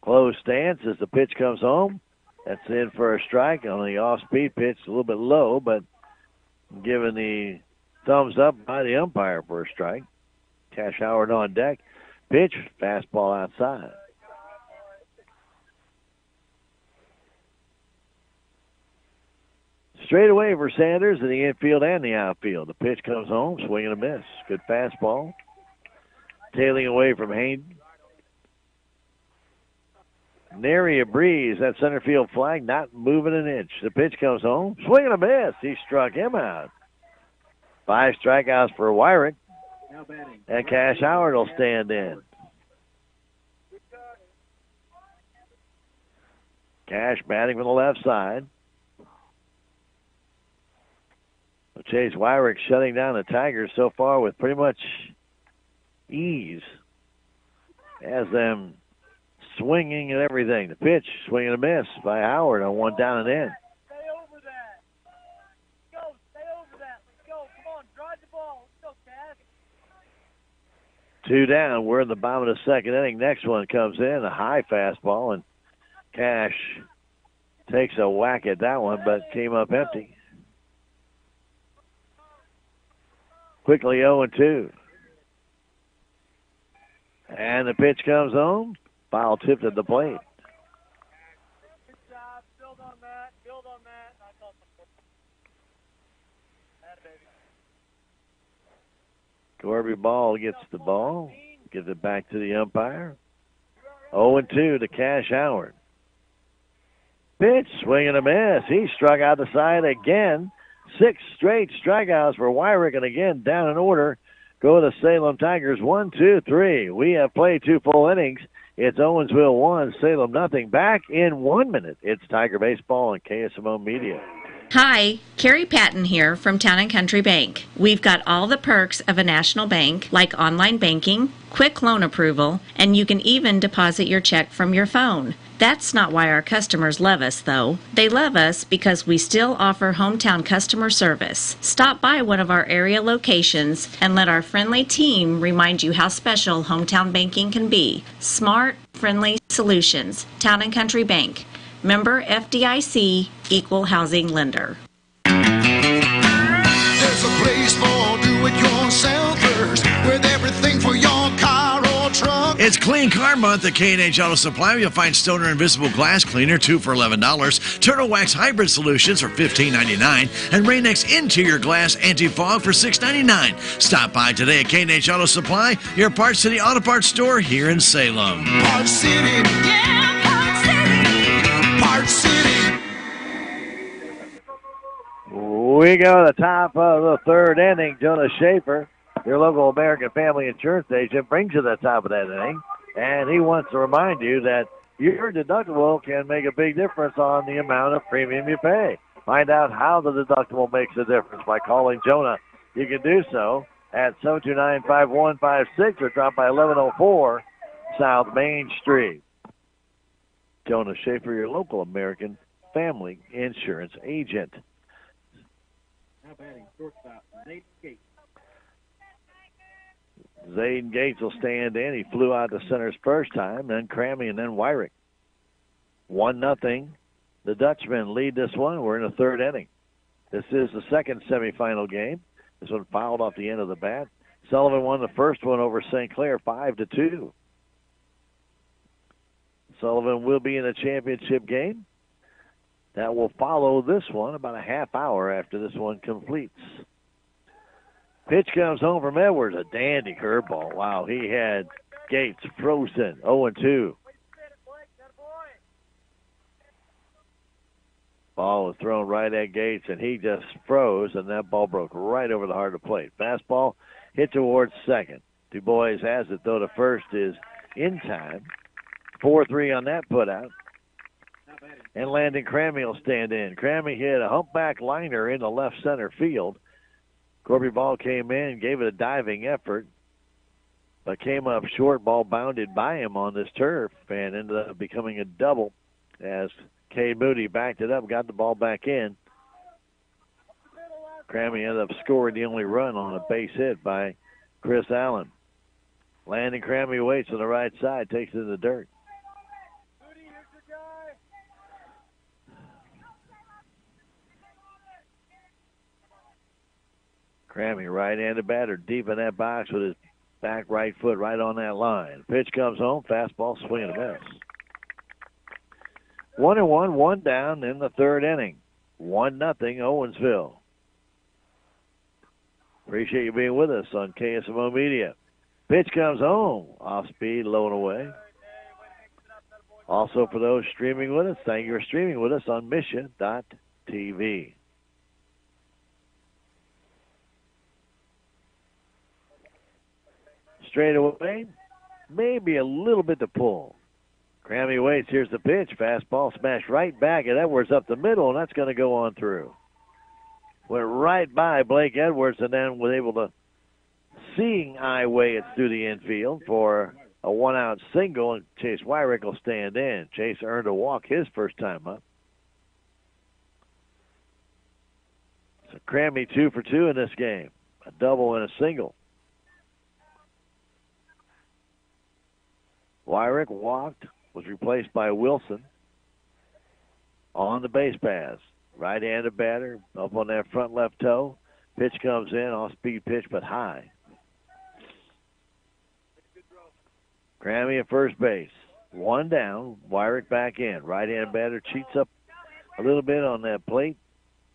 Close stance as the pitch comes home. That's in for a strike on the off-speed pitch. A little bit low, but given the thumbs up by the umpire for a strike. Cash Howard on deck. Pitch, fastball outside. Straight away for Sanders in the infield and the outfield. The pitch comes home, swing and a miss. Good fastball. Tailing away from Hayden. Nary a breeze. That center field flag not moving an inch. The pitch comes home, swing and a miss. He struck him out. 5 strikeouts for Wyrick. And Cash Howard will stand in. Cash batting from the left side. Chase Wyrick shutting down the Tigers so far with pretty much ease. Has them swinging and everything. The pitch, swing and a miss by Howard on one down and in. Stay over that. Go, stay over that. Let's go. Come on, drive the ball. Let's go, Cass. 2 down. We're in the bottom of the second inning. Next one comes in, a high fastball, and Cash takes a whack at that one, but came up empty. Quickly 0-2. And the pitch comes home. Foul tipped at the plate. Good job. Build on that. Build on that. Corby Ball gets the ball. Gives it back to the umpire. 0-2 to Cash Howard. Pitch, swing and a miss. He struck out the side again. 6 straight strikeouts for Wyrick, and again down in order. Go the Salem Tigers 1, 2, 3. We have played 2 full innings. It's Owensville 1, Salem nothing. Back in 1 minute. It's Tiger Baseball and KSMO Media. Hi, Carrie Patton here from Town & Country Bank. We've got all the perks of a national bank, like online banking, quick loan approval, and you can even deposit your check from your phone. That's not why our customers love us, though. They love us because we still offer hometown customer service. Stop by one of our area locations and let our friendly team remind you how special hometown banking can be. Smart, friendly solutions. Town & Country Bank. Member FDIC, Equal Housing Lender. There's a place for do-it-yourselfers with everything for your car or truck. It's Clean Car Month at K&H Auto Supply. You'll find Stoner Invisible Glass Cleaner, 2 for $11. Turtle Wax Hybrid Solutions for $15.99. And Rain-X Interior Glass Anti-Fog for $6.99. Stop by today at K&H Auto Supply, your Parts City Auto Parts store here in Salem. Parts City. Yeah, Parts City. Parts City. We go to the top of the third inning. Jonah Schaefer, your local American Family Insurance agent, brings you to the top of that inning. And he wants to remind you that your deductible can make a big difference on the amount of premium you pay. Find out how the deductible makes a difference by calling Jonah. You can do so at 729-5156 or drop by 1104 South Main Street. Jonah Schaefer, your local American Family Insurance agent. Now batting shortstop, Zayden Gates. Zayden Gates will stand in. He flew out to center's first time, then Crammy, and then Wyrick. 1-0. The Dutchmen lead this one. We're in the third inning. This is the second semifinal game. This one fouled off the end of the bat. Sullivan won the first one over St. Clair 5-2. Sullivan will be in the championship game. That will follow this one about a half hour after this one completes. Pitch comes home from Edwards, a dandy curveball. Wow, he had Gates frozen, 0-2. Ball was thrown right at Gates, and he just froze, and that ball broke right over the heart of the plate. Fastball hit towards second. Du Bois has it, though the first is in time. 4-3 on that putout. And Landon Crammy will stand in. Crammy hit a humpback liner in the left center field. Corby Ball came in, gave it a diving effort, but came up short. Ball bounded by him on this turf and ended up becoming a double as Cade Moody backed it up, got the ball back in. Crammy ended up scoring the only run on a base hit by Chris Allen. Landon Crammy waits on the right side, takes it in the dirt. Crammy, right-handed batter, deep in that box with his back right foot right on that line. Pitch comes home, fastball, swing and a miss. 1-1, 1 down in the third inning. 1-0 Owensville. Appreciate you being with us on KSMO Media. Pitch comes home, off speed, low and away. Also, for those streaming with us, thank you for streaming with us on Mission.tv. Straight away, maybe a little bit to pull. Crammy waits. Here's the pitch. Fastball smashed right back at Edwards up the middle, and that's going to go on through. Went right by Blake Edwards and then was able to seeing eye way it through the infield for a one-out single, and Chase Wyrick will stand in. Chase earned a walk his first time up. So Crammy 2 for 2 in this game. A double and a single. Wyrick walked, was replaced by Wilson on the base pass. Right-handed batter up on that front left toe. Pitch comes in, off-speed pitch, but high. Crammy at first base. One down. Wyrick back in. Right-hand batter cheats up a little bit on that plate.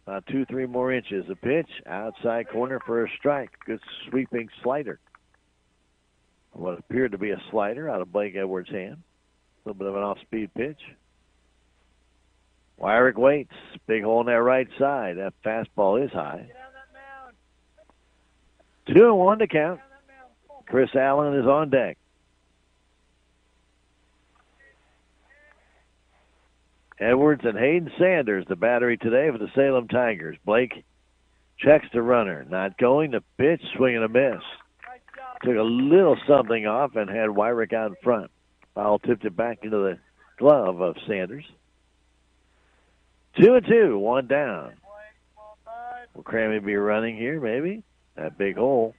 About 2-3 more inches. A pitch, outside corner for a strike. Good sweeping slider. What appeared to be a slider out of Blake Edwards' hand. A little bit of an off-speed pitch. Wyrick waits. Big hole on that right side. That fastball is high. 2-1 to count. Chris Allen is on deck. Edwards and Hayden Sanders, the battery today for the Salem Tigers. Blake checks the runner. Not going. The pitch, swing and a miss. Took a little something off and had Wyrick out in front. Foul tipped it back into the glove of Sanders. 2-2, one down. Will Crammy be running here, maybe? That big hole.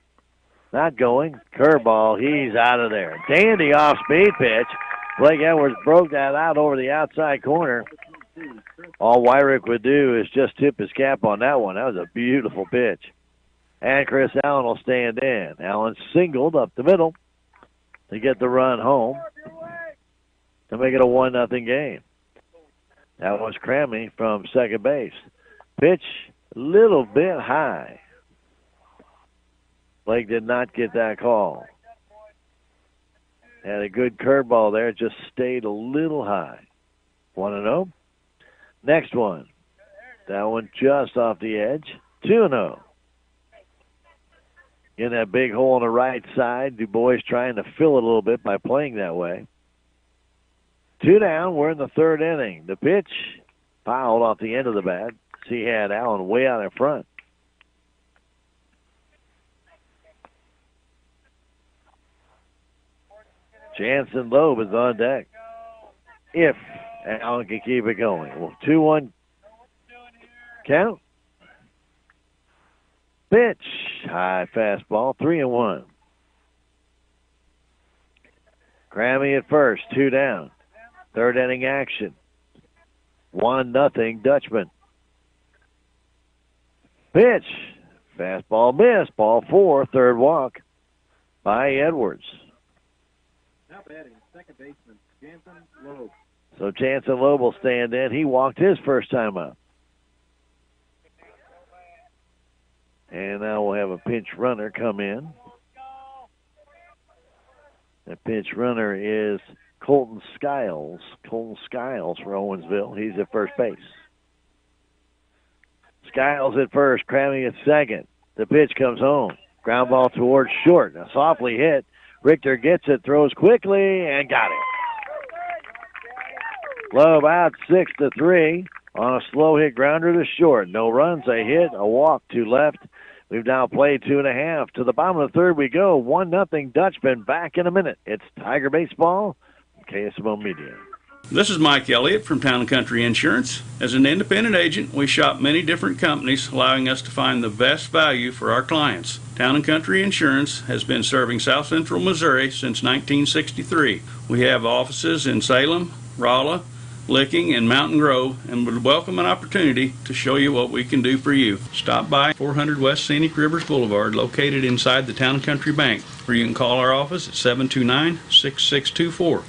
Not going. Curveball. He's out of there. Dandy off-speed pitch. Blake Edwards broke that out over the outside corner. All Wyrick would do is just tip his cap on that one. That was a beautiful pitch. And Chris Allen will stand in. Allen singled up the middle to get the run home to make it a 1-0 game. That was Crammy from second base. Pitch a little bit high. Blake did not get that call. Had a good curveball there, just stayed a little high. 1-0. Next one. That one just off the edge. 2-0. In that big hole on the right side, Du Bois trying to fill it a little bit by playing that way. 2 down, we're in the third inning. The pitch fouled off the end of the bat. He had Allen way out in front. Jansen Loeb is on deck. If Allen can keep it going. Well, 2-1 count. Pitch. High fastball. 3-1. Crammy at first. 2 down. Third inning action. 1-0 Dutchman. Pitch. Fastball miss. Ball 4. Third walk by Edwards. Now batting, second baseman, Jansen Loeb. So Jansen Loeb will stand in. He walked his first time up. And now we'll have a pinch runner come in. The pinch runner is Colton Skiles. Colton Skiles for Owensville. He's at first base. Skiles at first, Crammy at second. The pitch comes home. Ground ball towards short. A softly hit. Richter gets it, throws quickly, and got it. Loeb out 6-3 on a slow hit grounder to short. No runs, a hit, a walk to left. We've now played 2.5. To the bottom of the third we go. 1-0 Dutchman. Back in a minute. It's Tiger Baseball, KSMO Media. This is Mike Elliott from Town & Country Insurance. As an independent agent, we shop many different companies, allowing us to find the best value for our clients. Town & Country Insurance has been serving South Central Missouri since 1963. We have offices in Salem, Rolla, Licking, and Mountain Grove, and would welcome an opportunity to show you what we can do for you. Stop by 400 West Scenic Rivers Boulevard, located inside the Town & Country Bank, or you can call our office at 729-6624.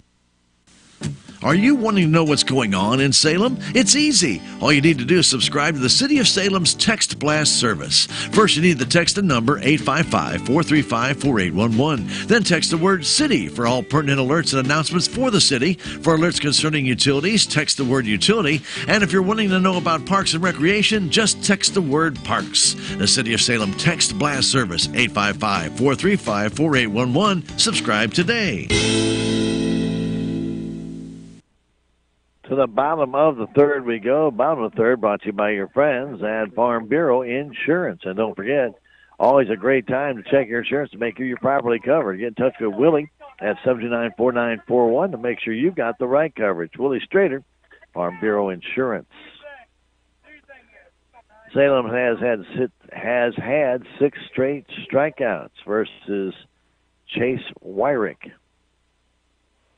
Are you wanting to know what's going on in Salem? It's easy. All you need to do is subscribe to the City of Salem's Text Blast service. First, you need the text and number 855-435-4811. Then text the word CITY for all pertinent alerts and announcements for the city. For alerts concerning utilities, text the word utility. And if you're wanting to know about parks and recreation, just text the word parks. The City of Salem Text Blast service, 855-435-4811. Subscribe today. To the bottom of the third we go. Bottom of the third brought to you by your friends at Farm Bureau Insurance. And don't forget, Always a great time to check your insurance to make sure you're properly covered. Get in touch with Willie at 729-4941 to make sure you've got the right coverage. Willie Strader, Farm Bureau Insurance. Salem has had 6 straight strikeouts versus Chase Wyrick.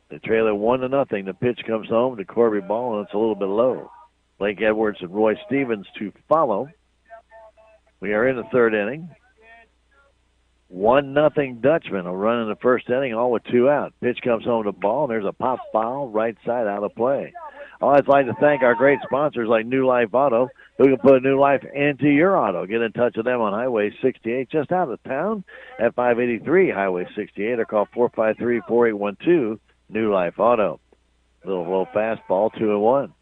They trail it 1-0. The pitch comes home to Corby Ball, and it's a little bit low. Blake Edwards and Roy Stevens to follow. We are in the 3rd inning. 1-0 Dutchman. A run in the 1st inning, all with 2 out. Pitch comes home to Ball, and there's a pop foul right side out of play. I'd like to thank our great sponsors like New Life Auto, who can put new life into your auto. Get in touch with them on Highway 68, just out of town at 583 Highway 68, or call 453-4812, New Life Auto. Little low fastball, 2-1.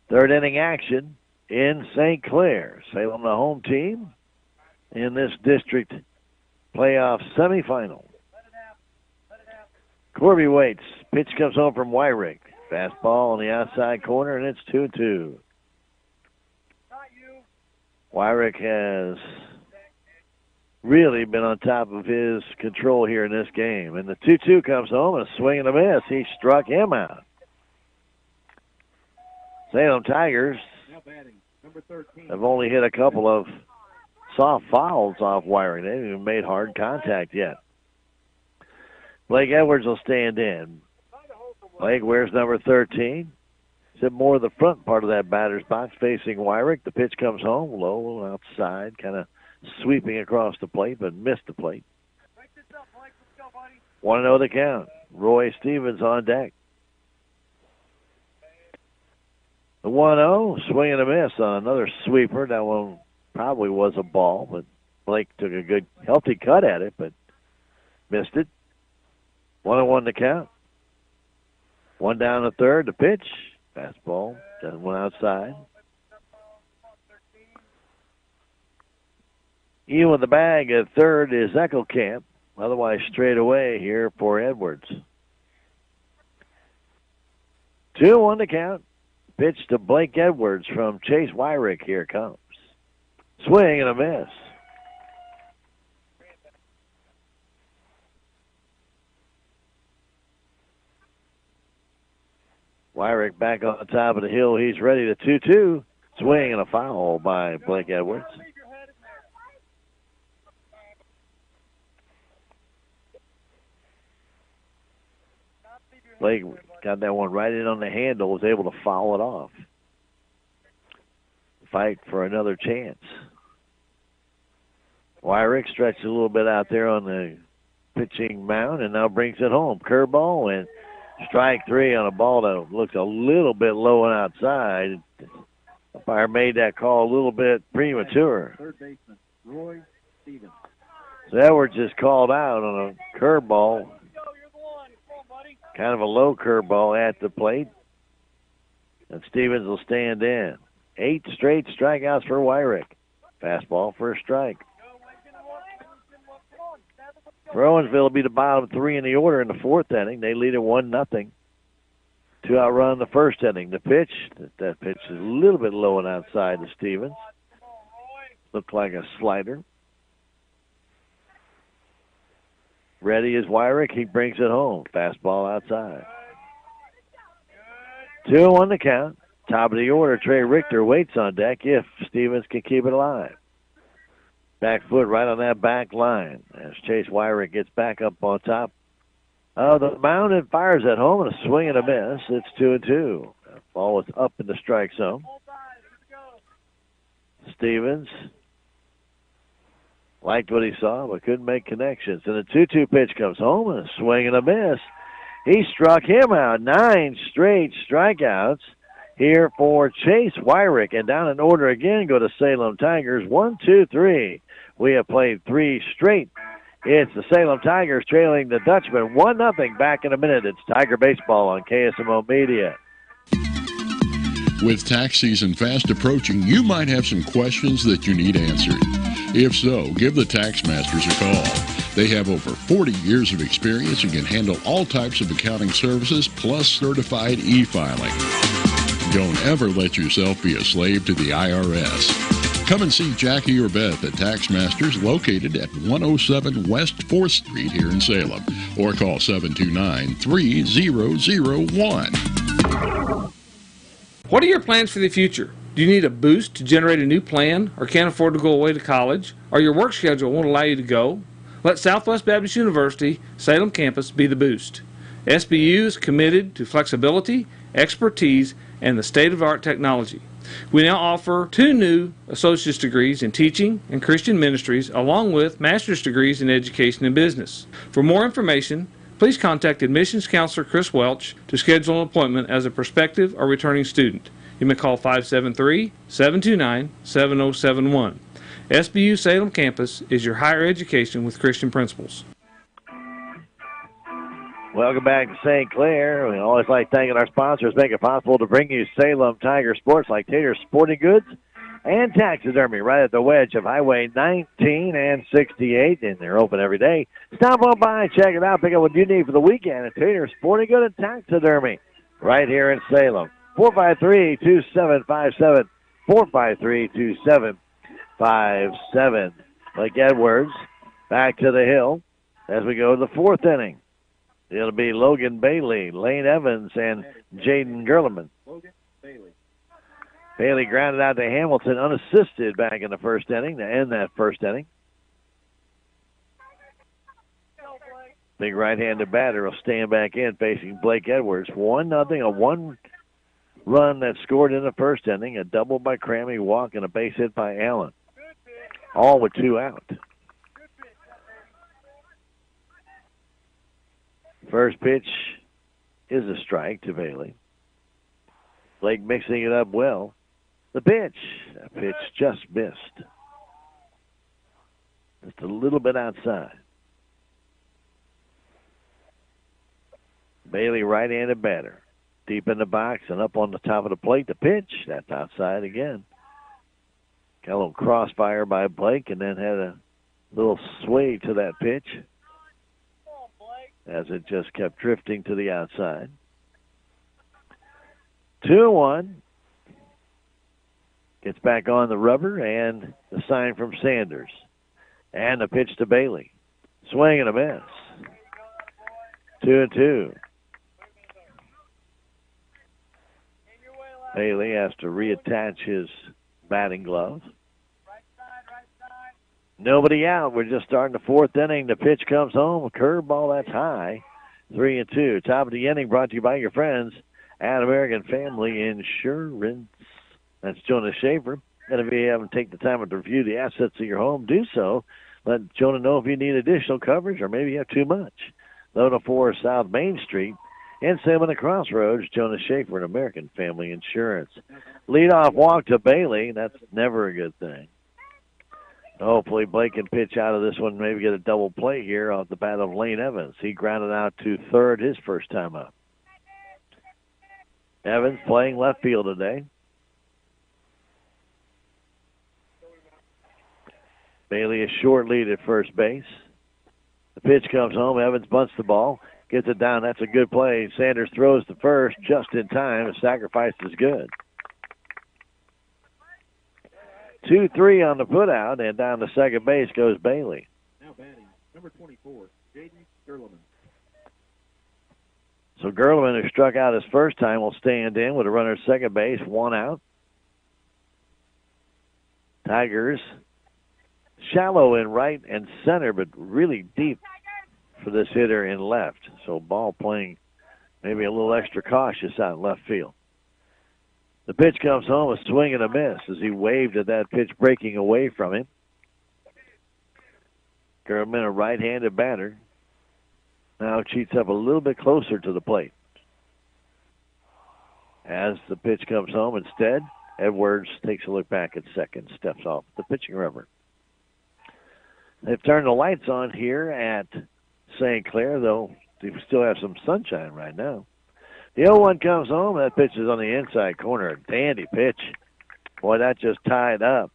3rd inning action in St. Clair. Salem, the home team, in this district playoff semifinal. Corby waits. Pitch comes home from Wyrick. Fastball on the outside corner, and it's 2-2. Wyrick has really been on top of his control here in this game. And the 2-2 comes home, and a swing and a miss. He struck him out. Salem Tigers have only hit a couple of soft fouls off Wyrick. They haven't even made hard contact yet. Blake Edwards will stand in. Blake wears number 13. He's at more of the front part of that batter's box facing Wyrick. The pitch comes home low outside, kind of sweeping across the plate, but missed the plate. 1-0 the count. Roy Stevens on deck. The 1-0, swing and a miss on another sweeper. That one probably was a ball, but Blake took a good, healthy cut at it, but missed it. 1-1 the count. 1 down the 3rd, the pitch. Fastball, that one outside. Even with the bag at 3rd is Eckelkamp. Otherwise straight away here for Edwards. 2-1 to count. Pitch to Blake Edwards from Chase Wyrick. Here comes. Swing and a miss. Wyrick back on the top of the hill. He's ready to 2-2. Swing and a foul by Blake Edwards. Blake got that one right in on the handle, was able to foul it off. Fight for another chance. Wyrick stretched a little bit out there on the pitching mound and now brings it home. Curveball and strike 3 on a ball that looks a little bit low and outside. Umpire made that call a little bit premature. 3rd baseman, Roy Stevens. So Edwards is called out on a curveball. Kind of a low curveball at the plate. And Stevens will stand in. 8 straight strikeouts for Wyrick. Fastball for a strike. For Owensville, will be the bottom 3 in the order in the 4th inning. They lead it 1-0. 2-out run in the 1st inning. The pitch, that pitch is a little bit low and outside to Stevens. Looked like a slider. Ready is Wyrick. He brings it home. Fastball outside. 2-1 the count. Top of the order, Trey Richter waits on deck if Stevens can keep it alive. Back foot right on that back line as Chase Wyrick gets back up on top of the mound and fires at home, and a swing and a miss. It's 2-2. Ball is up in the strike zone. Stevens liked what he saw, but couldn't make connections. And the 2-2 pitch comes home, and a swing and a miss. He struck him out. 9 straight strikeouts here for Chase Wyrick. And down in order again go to Salem Tigers. 1, 2, 3. We have played 3 straight. It's the Salem Tigers trailing the Dutchman 1-0. Back in a minute. It's Tiger Baseball on KSMO Media. With tax season fast approaching, you might have some questions that you need answered. If so, give the Tax Masters a call. They have over 40 years of experience and can handle all types of accounting services plus certified e-filing. Don't ever let yourself be a slave to the IRS. Come and see Jackie or Beth at Tax Masters, located at 107 West 4th Street here in Salem, or call 729-3001. What are your plans for the future? Do you need a boost to generate a new plan, or can't afford to go away to college, or your work schedule won't allow you to go? Let Southwest Baptist University Salem campus be the boost. SBU is committed to flexibility, expertise, and the state-of-the-art technology. We now offer 2 new associate's degrees in teaching and Christian ministries, along with master's degrees in education and business. For more information, please contact admissions counselor Chris Welch to schedule an appointment as a prospective or returning student. You may call 573-729-7071. SBU Salem campus is your higher education with Christian principles. Welcome back to St. Clair. We always like thanking our sponsors, make it possible to bring you Salem Tiger Sports like Tater Sporting Goods and Taxidermy right at the wedge of Highway 19 and 68, and they're open every day. Stop on by, check it out, pick up what you need for the weekend at Tater Sporting Goods and Taxidermy right here in Salem. 453-2757, 453-2757. Blake Edwards back to the hill as we go to the 4th inning. It'll be Logan Bailey, Lane Evans, and Jaden Gerleman. Bailey grounded out to Hamilton unassisted back in the 1st inning to end that 1st inning. Big right-handed batter will stand back in facing Blake Edwards. 1-0, a 1 run that scored in the 1st inning, a double by Crammy, walk, and a base hit by Allen. All with 2 out. First pitch is a strike to Bailey. Blake mixing it up well. The pitch. That pitch just missed. Just a little bit outside. Bailey, right-handed batter. Deep in the box and up on the top of the plate. The pitch. That's outside again. Got a little crossfire by Blake and then had a little sway to that pitch as it just kept drifting to the outside. 2-1. Gets back on the rubber, and the sign from Sanders. And the pitch to Bailey. Swing and a miss. 2-2. Bailey has to reattach his batting glove. Nobody out. We're just starting the 4th inning. The pitch comes home. A curveball that's high. 3-2. Top of the inning brought to you by your friends at American Family Insurance. That's Jonah Schaefer. And if you haven't taken the time to review the assets of your home, do so. Let Jonah know if you need additional coverage or maybe you have too much. 104 South Main Street in Salem at Crossroads. Jonah Schaefer at American Family Insurance. Leadoff walk to Bailey. That's never a good thing. Hopefully Blake can pitch out of this one, maybe get a double play here off the bat of Lane Evans. He grounded out to 3rd his first time up. Evans playing left field today. Bailey is short lead at first base. The pitch comes home. Evans bunts the ball, gets it down. That's a good play. Sanders throws to first just in time. The sacrifice is good. 2-3 on the putout, and down to second base goes Bailey. Now batting, number 24, Jaden Gerleman. So Gerleman, who struck out his first time, will stand in with a runner at second base, 1 out. Tigers shallow in right and center, but really deep for this hitter in left. So ball playing maybe a little extra cautious out in left field. The pitch comes home, a swing and a miss as he waved at that pitch breaking away from him. Gerleman, a right-handed batter, now cheats up a little bit closer to the plate. As the pitch comes home, instead, Edwards takes a look back at second, steps off the pitching rubber. They've turned the lights on here at St. Clair, though they still have some sunshine right now. The 0-1 comes home. That pitch is on the inside corner. A dandy pitch. Boy, that just tied up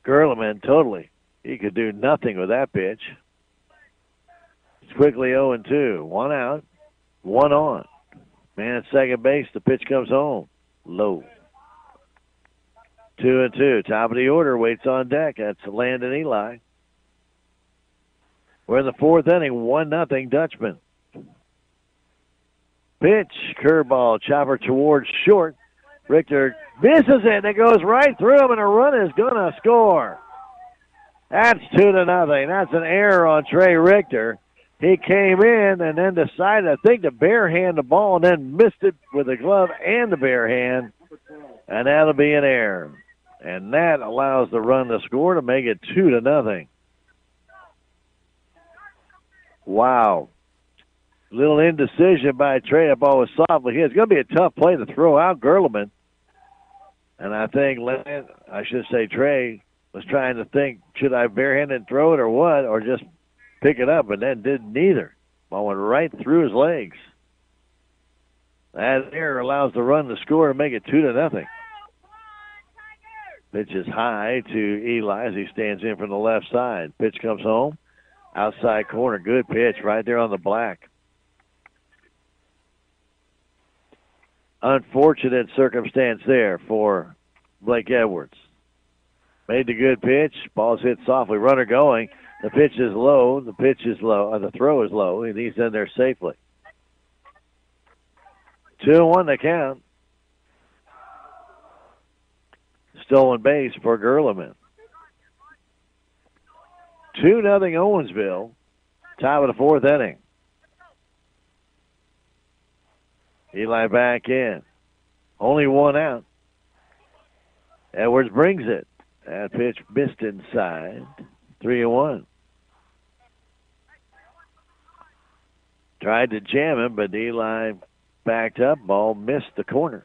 Gerleman totally. He could do nothing with that pitch. It's quickly 0-2. 1 out, 1 on. Man at second base. The pitch comes home. Low. 2-2. Top of the order waits on deck. That's Landon Eli. We're in the fourth inning. 1-0 Dutchman. Pitch, curveball, chopper towards short. Richter misses it. It goes right through him, and a run is going to score. That's 2-0. That's an error on Trey Richter. He came in and then decided, I think, to barehand the ball and then missed it with the glove and the bare hand. And that'll be an error. And that allows the run to score to make it 2-0. Wow. Little indecision by Trey. That ball was softly hit. It's going to be a tough play to throw out Gerleman. And I think, Trey was trying to think, should I barehand and throw it or what, or just pick it up, and then did neither. Ball went right through his legs. That error allows the run to score to make it 2-0. Pitch is high to Eli as he stands in from the left side. Pitch comes home. Outside corner. Good pitch right there on the black. Unfortunate circumstance there for Blake Edwards. Made the good pitch. Ball's hit softly. Runner going. The pitch is low. The throw is low, and he's in there safely. 2-1 the count. Stolen base for Gerleman. 2-0 Owensville. Top of the fourth inning. Eli back in. Only one out. Edwards brings it. That pitch missed inside. 3-1. Tried to jam him, but Eli backed up. Ball missed the corner.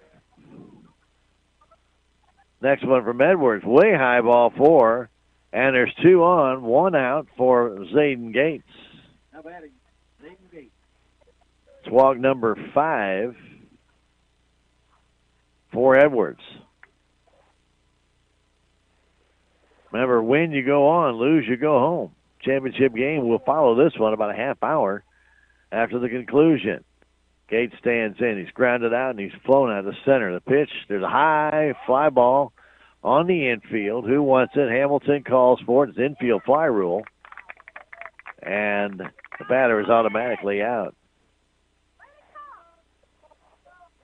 Next one from Edwards. Way high ball 4. And there's 2 on, 1 out for Zayden Gates. Now batting, Zayden Gates. It's walk number 5 for Edwards. Remember, win you go on, lose you go home. Championship game will follow this one about a half hour after the conclusion. Gates stands in. He's grounded out, and he's flown out of the center. The pitch, there's a high fly ball on the infield. Who wants it? Hamilton calls for it. It's infield fly rule. And the batter is automatically out.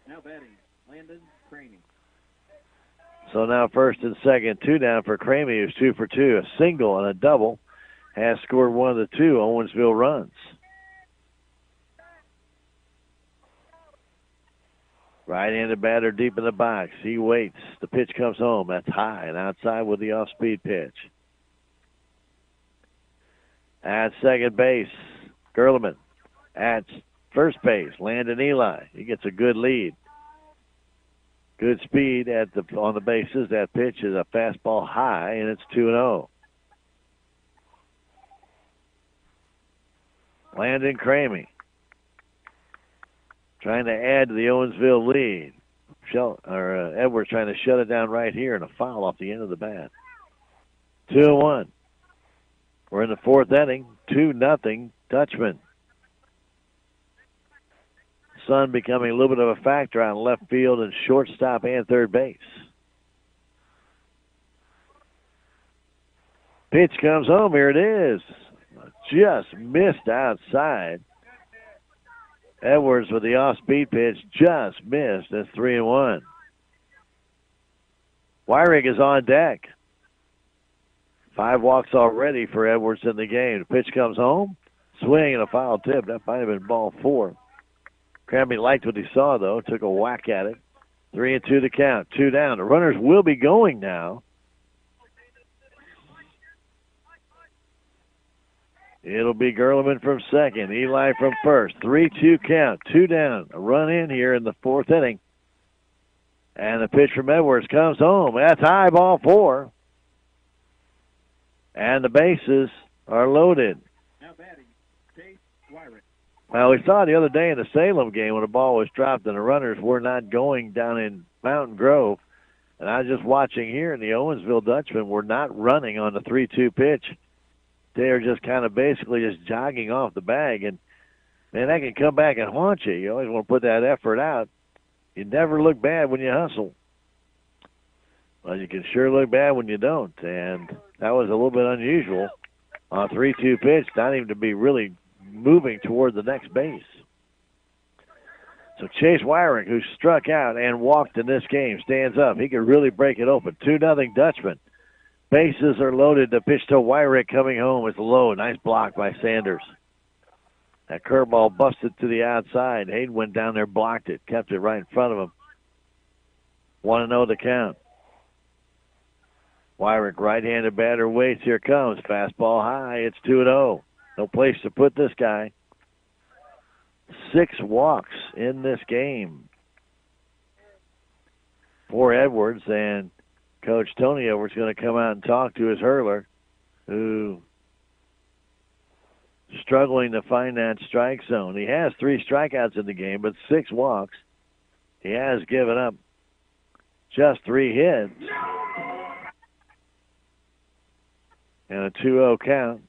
Now batting, Landon Craney. So now first and second, 2 down for Cramey, who's 2 for 2. A single and a double. Has scored one of the 2 Owensville runs. Right-handed batter deep in the box. He waits. The pitch comes home. That's high and outside with the off-speed pitch. At second base, Gerleman. At first base, Landon Eli. He gets a good lead. Good speed on the bases. That pitch is a fastball high, and it's 2-0. Landon Cramey trying to add to the Owensville lead. Edwards trying to shut it down right here, and a foul off the end of the bat. 2-1. We're in the fourth inning. 2-0 Dutchman. Sun becoming a little bit of a factor on left field and shortstop and third base. Pitch comes home. Here it is. Just missed outside. Edwards with the off-speed pitch just missed. That's 3-1. Wyrick is on deck. 5 walks already for Edwards in the game. The pitch comes home. Swing and a foul tip. That might have been ball 4. Cramby liked what he saw, though. Took a whack at it. 3-2 the count. 2 down. The runners will be going now. It'll be Gerleman from second. Eli from first. 3-2 count. 2 down. A run in here in the fourth inning. And the pitch from Edwards comes home. That's high, ball 4. And the bases are loaded. Now batting, Chase Wyrick. Well, we saw the other day in the Salem game when the ball was dropped and the runners were not going down in Mountain Grove. And I was just watching here, and the Owensville Dutchmen were not running on the 3-2 pitch. They're just kind of basically just jogging off the bag. And, man, that can come back and haunt you. You always want to put that effort out. You never look bad when you hustle. Well, you can sure look bad when you don't, and that was a little bit unusual on a 3-2 pitch, not even to be really moving toward the next base. So Chase Wyrick, who struck out and walked in this game, stands up. He could really break it open. 2-0 Dutchman. Bases are loaded. The pitch to Wyrick coming home is low. Nice block by Sanders. That curveball busted to the outside. Hayden went down there, blocked it, kept it right in front of him. 1-0 the count. Wyrick, right-handed batter, waits. Here comes. Fastball high. It's 2-0. No place to put this guy. 6 walks in this game for Edwards, and Coach Tony Edwards is going to come out and talk to his hurler, who struggling to find that strike zone. He has 3 strikeouts in the game, but 6 walks. He has given up just 3 hits and a 2-0 count.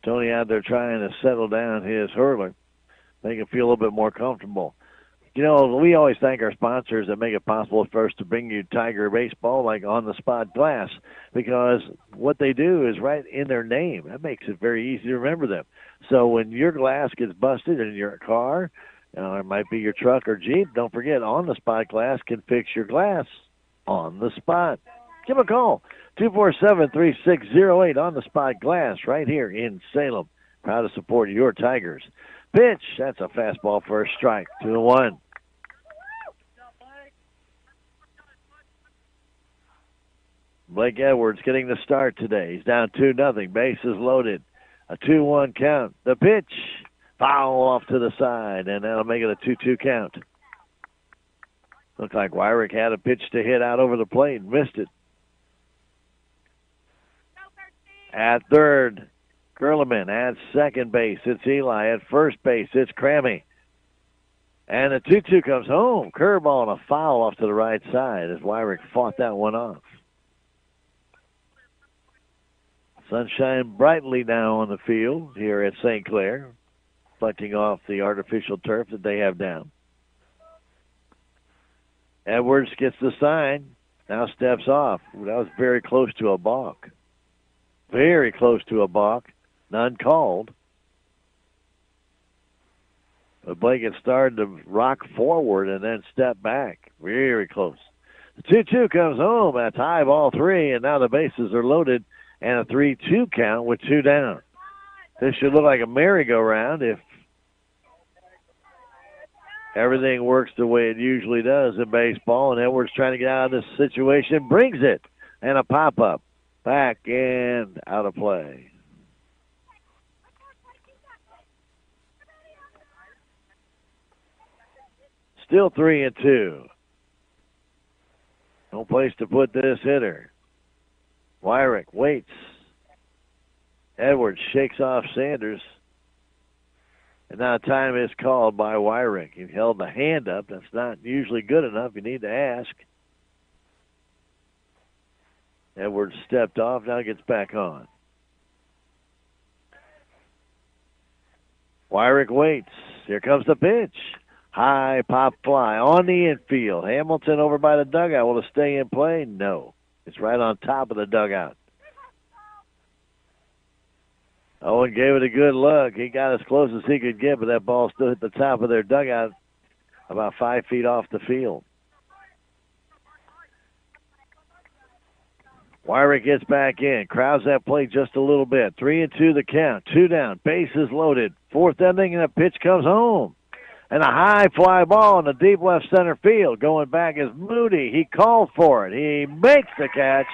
Tony out there trying to settle down his hurler, make him feel a little bit more comfortable. You know, we always thank our sponsors that make it possible for us to bring you Tiger Baseball, like On the Spot Glass, because what they do is right in their name. That makes it very easy to remember them. So when your glass gets busted in your car, it might be your truck or Jeep, don't forget On the Spot Glass can fix your glass on the spot. Give a call, 247-3608, On the Spot Glass, right here in Salem. Proud to support your Tigers. Pitch, that's a fastball for a strike, 2-1. Blake Edwards getting the start today. He's down 2-0. Bases loaded. A 2-1 count. The pitch, foul off to the side, and that'll make it a 2-2 count. Looked like Wyrick had a pitch to hit out over the plate and missed it. At third, Gerleman. At second base, it's Eli. At first base, it's Crammy. And the 2-2 comes home. Curveball and a foul off to the right side as Wyrick fought that one off. Sunshine brightly now on the field here at St. Clair, reflecting off the artificial turf that they have down. Edwards gets the sign, now steps off. That was very close to a balk. Very close to a balk. None called. But Blake had started to rock forward and then step back. Very close. The 2-2 comes home. That's high ball 3, and now the bases are loaded. And a 3-2 count with 2 down. This should look like a merry-go-round if everything works the way it usually does in baseball. And Edwards trying to get out of this situation, brings it. And a pop-up. Back and out of play. Still 3-2. No place to put this hitter. Wyrick waits. Edwards shakes off Sanders. And now time is called by Wyrick. He held the hand up. That's not usually good enough. You need to ask. Edwards stepped off. Now gets back on. Wyrick waits. Here comes the pitch. High pop fly on the infield. Hamilton over by the dugout. Will it stay in play? No. It's right on top of the dugout. Owen gave it a good look. He got as close as he could get, but that ball still hit the top of their dugout about 5 feet off the field. Wyrick gets back in. Crowds that play just a little bit. 3-2 the count. 2 down. Bases loaded. 4th inning, and a pitch comes home. And a high fly ball in the deep left center field. Going back is Moody. He called for it. He makes the catch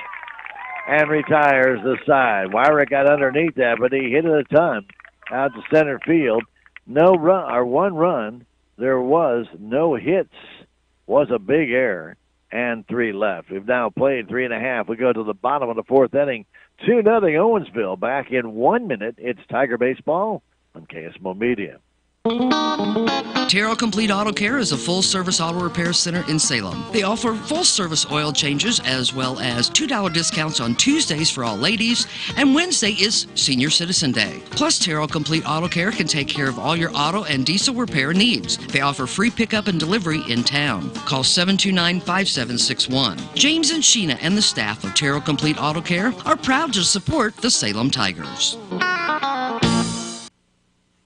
and retires the side. Wyrick got underneath that, but he hit it a ton out to center field. No run, or 1 run. There was no hits. Was a big error. And 3 left. We've now played 3.5. We go to the bottom of the 4th inning. 2-0 Owensville. Back in 1 minute. It's Tiger Baseball on KSMO Media. Terrell Complete Auto Care is a full-service auto repair center in Salem. They offer full-service oil changes as well as $2 discounts on Tuesdays for all ladies, and Wednesday is Senior Citizen Day. Plus, Terrell Complete Auto Care can take care of all your auto and diesel repair needs. They offer free pickup and delivery in town. Call 729-5761. James and Sheena and the staff of Terrell Complete Auto Care are proud to support the Salem Tigers.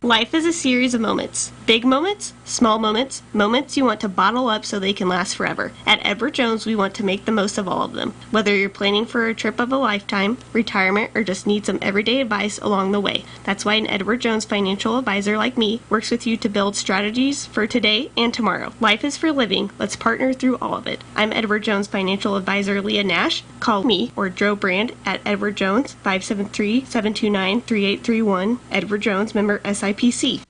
Life is a series of moments. Big moments, small moments, moments you want to bottle up so they can last forever. At Edward Jones, we want to make the most of all of them. Whether you're planning for a trip of a lifetime, retirement, or just need some everyday advice along the way. That's why an Edward Jones financial advisor like me works with you to build strategies for today and tomorrow. Life is for living. Let's partner through all of it. I'm Edward Jones financial advisor Leah Nash. Call me or Joe Brand at Edward Jones, 573-729-3831. Edward Jones, member SIPC.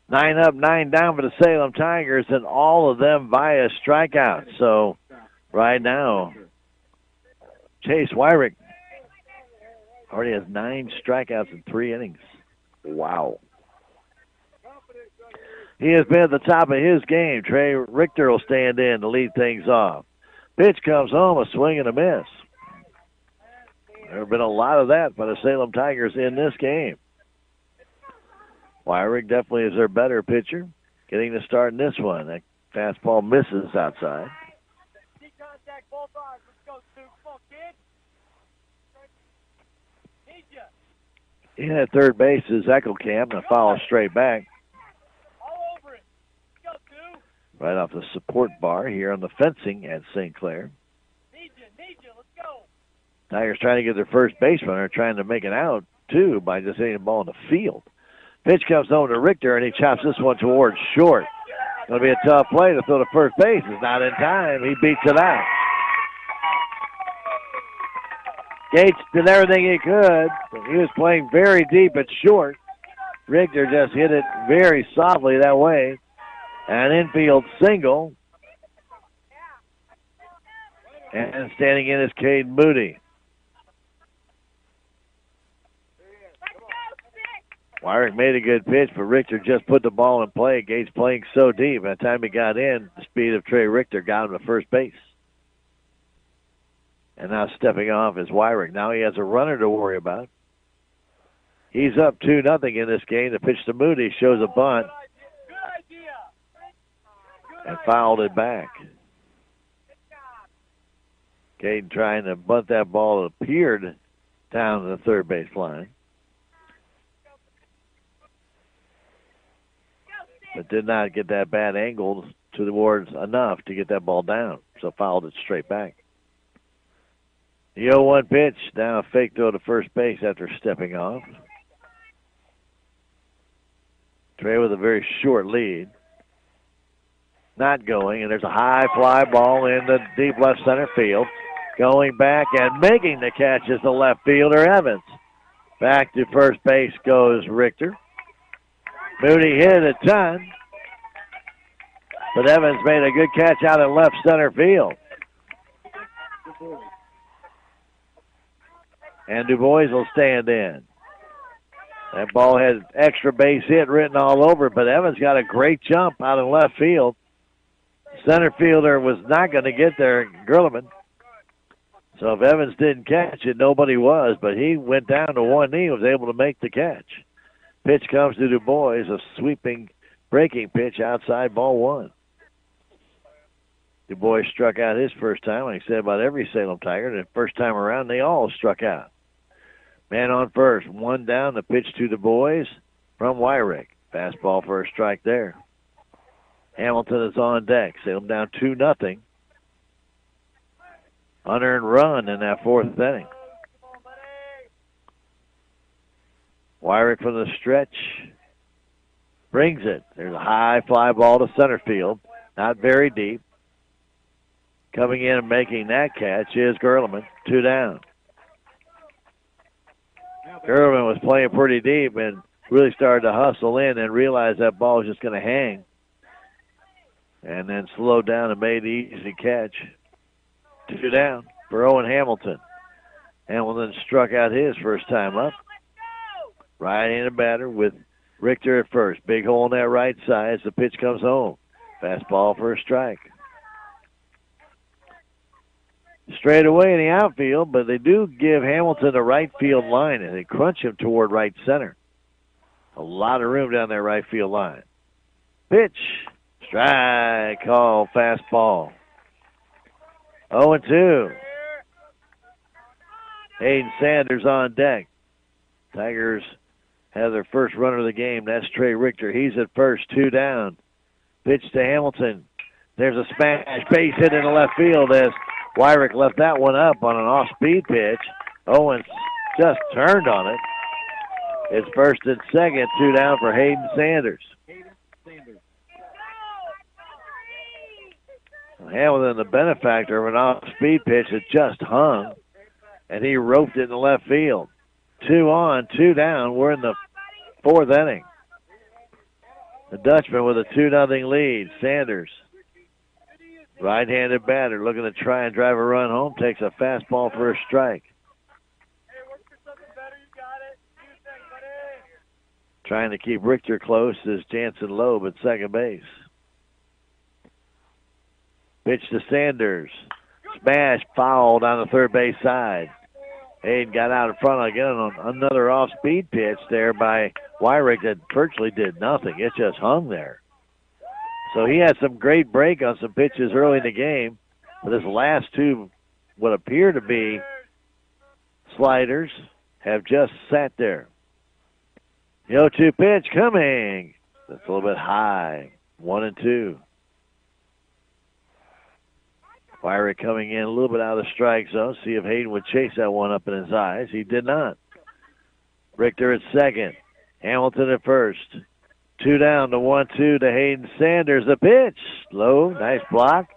9 up, 9 down for the Salem Tigers, and all of them via strikeout. So right now, Chase Wyrick already has 9 strikeouts in 3 innings. Wow. He has been at the top of his game. Trey Richter will stand in to lead things off. Pitch comes home, a swing and a miss. There have been a lot of that by the Salem Tigers in this game. Wyrick definitely is their better pitcher, getting the start in this one. That fastball misses outside. In at third base is Eckelkamp, and a foul straight back. Right off the support bar here on the fencing at St. Clair. Tigers trying to get their first baseman. They're trying to make it out, too, by just hitting the ball in the field. Pitch comes home to Richter, and he chops this one towards short. Going to be a tough play to throw to first base. It's not in time. He beats it out. Gates did everything he could. He was playing very deep at short. Richter just hit it very softly that way. An infield single. And standing in is Cade Moody. Wyrick made a good pitch, but Richter just put the ball in play. Gates playing so deep. By the time he got in, the speed of Trey Richter got him to first base. And now stepping off is Wyrick. Now he has a runner to worry about. He's up 2-0 in this game. The pitch to Moody shows a bunt. And fouled it back. Caden trying to bunt that ball. It appeared down the third base line. But did not get that bad angle towards enough to get that ball down. So fouled it straight back. The 0-1 pitch. Now a fake throw to first base after stepping off. Trey with a very short lead. Not going, and there's a high fly ball in the deep left center field. Going back and making the catch is the left fielder, Evans. Back to first base goes Richter. Moody hit a ton, but Evans made a good catch out in left center field. And Du Bois will stand in. That ball had extra base hit written all over it, but Evans got a great jump out in left field. Center fielder was not going to get there, Gerleman. So if Evans didn't catch it, nobody was, but he went down to one knee and was able to make the catch. Pitch comes to Du Bois, a sweeping, breaking pitch outside ball one. Du Bois struck out his first time, like I said about every Salem Tiger. The first time around, they all struck out. Man on first, one down, the pitch to Du Bois from Wyrick. Fastball for a strike there. Hamilton is on deck. Salem down 2-0. Unearned run in that fourth inning. Wyrick from the stretch brings it. There's a high fly ball to center field. Not very deep. Coming in and making that catch is Gerleman. 2 down. Gerleman was playing pretty deep and really started to hustle in and realized that ball was just going to hang. And then slowed down and made the easy catch. 2 down for Owen Hamilton. Hamilton struck out his first time up. Right-handed batter with Richter at first. Big hole on that right side as the pitch comes home. Fastball for a strike. Straight away in the outfield, but they do give Hamilton a right field line, and they crunch him toward right center. A lot of room down that right field line. Pitch. Strike call, fastball. 0-2. Hayden Sanders on deck. Tigers have their first runner of the game. That's Trey Richter. He's at first, 2 down. Pitch to Hamilton. There's a smash base hit in the left field as Wyrick left that one up on an off-speed pitch. Owens just turned on it. It's first and second, 2 down for Hayden Sanders. Hamilton, the benefactor of an off-speed pitch that just hung, and he roped it in the left field. 2 on, 2 down. We're in the 4th inning. The Dutchman with a 2-0 lead. Sanders, right-handed batter, looking to try and drive a run home. Takes a fastball for a strike. Trying to keep Richter close is Jansen Loeb at second base. Pitch to Sanders. Smash, foul down the third base side. Hayden got out in front again on another off-speed pitch there by Wyrick that virtually did nothing. It just hung there. So he had some great break on some pitches early in the game, but his last 2, what appear to be sliders, have just sat there. The 0-2 pitch coming. That's a little bit high. 1-2. Wyrick coming in a little bit out of the strike zone. See if Hayden would chase that one up in his eyes. He did not. Richter at second. Hamilton at first. 2 down to 1-2 to Hayden Sanders. The pitch. Low. Nice block.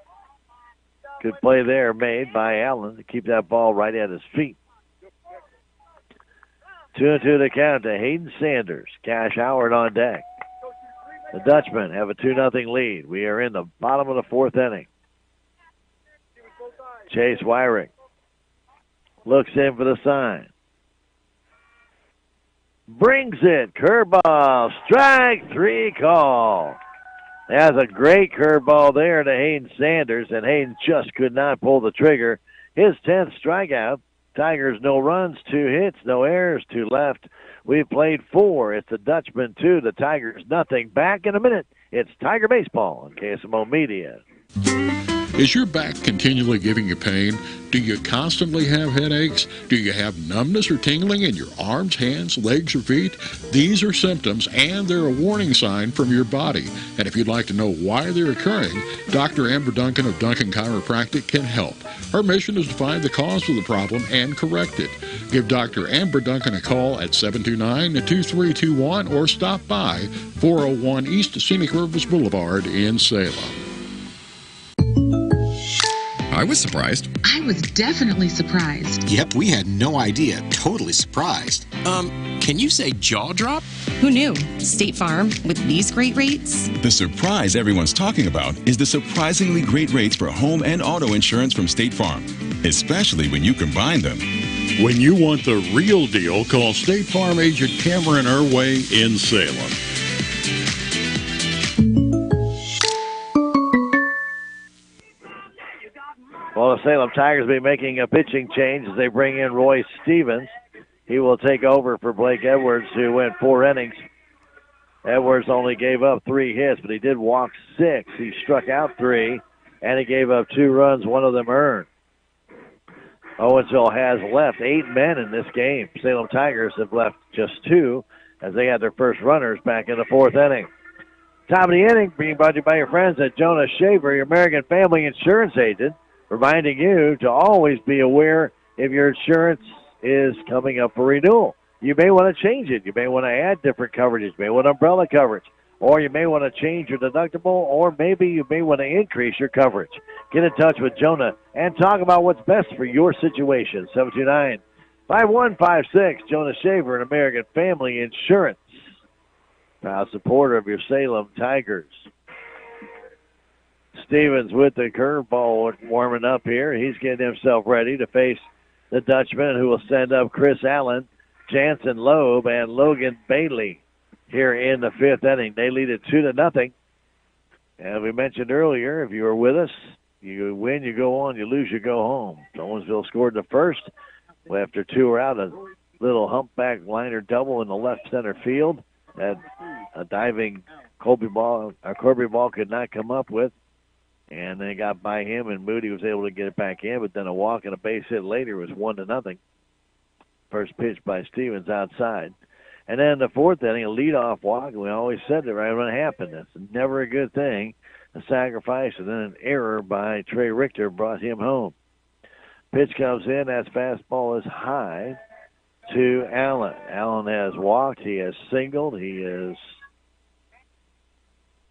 Good play there made by Allen to keep that ball right at his feet. 2-2 to count to Hayden Sanders. Cash Howard on deck. The Dutchmen have a 2-0 lead. We are in the bottom of the 4th inning. Chase Wyrick looks in for the sign. Brings it. Curveball. Strike 3 call. That's a great curveball there to Hayden Sanders, and Hayden just could not pull the trigger. His 10th strikeout. Tigers no runs, 2 hits, no errors, 2 left. We've played 4. It's the Dutchman 2, the Tigers nothing. Back in a minute. It's Tiger Baseball on KSMO Media. Is your back continually giving you pain? Do you constantly have headaches? Do you have numbness or tingling in your arms, hands, legs, or feet? These are symptoms, and they're a warning sign from your body. And if you'd like to know why they're occurring, Dr. Amber Duncan of Duncan Chiropractic can help. Her mission is to find the cause of the problem and correct it. Give Dr. Amber Duncan a call at 729-2321 or stop by 401 East Scenic Rivers Boulevard in Salem. I was surprised. I was definitely surprised. Yep, we had no idea. Totally surprised. Can you say jaw drop? Who knew? State Farm, with these great rates? The surprise everyone's talking about is the surprisingly great rates for home and auto insurance from State Farm, especially when you combine them. When you want the real deal, call State Farm agent Cameron Irway in Salem. Well, the Salem Tigers will be making a pitching change as they bring in Roy Stevens. He will take over for Blake Edwards, who went 4 innings. Edwards only gave up 3 hits, but he did walk 6. He struck out 3, and he gave up 2 runs, 1 of them earned. Owensville has left 8 men in this game. Salem Tigers have left just 2 as they had their first runners back in the 4th inning. Top of the inning, being brought to you by your friends at Jonah Shaver, your American Family Insurance agent, reminding you to always be aware if your insurance is coming up for renewal. You may want to change it. You may want to add different coverages. You may want umbrella coverage. Or you may want to change your deductible, or maybe you may want to increase your coverage. Get in touch with Jonah and talk about what's best for your situation. 729-5156, Jonah Shaver and American Family Insurance. Proud supporter of your Salem Tigers. Stevens with the curveball warming up here. He's getting himself ready to face the Dutchman, who will send up Chris Allen Jansen Loeb and Logan Bailey here in the 5th inning. They lead it 2-0. As we mentioned earlier, if you were with us, you win, you go on, you lose, you go home. Owensville scored the first. After 2 were out, a little humpback liner double in the left center field that a diving Corby ball could not come up with. And then it got by him, and Moody was able to get it back in, but then a walk and a base hit later was 1-0. First pitch by Stevens outside. And then the 4th inning, a leadoff walk, and we always said that right when it happened. That's never a good thing. A sacrifice, and then an error by Trey Richter brought him home. Pitch comes in. That fastball is high to Allen. Allen has walked. He has singled. He has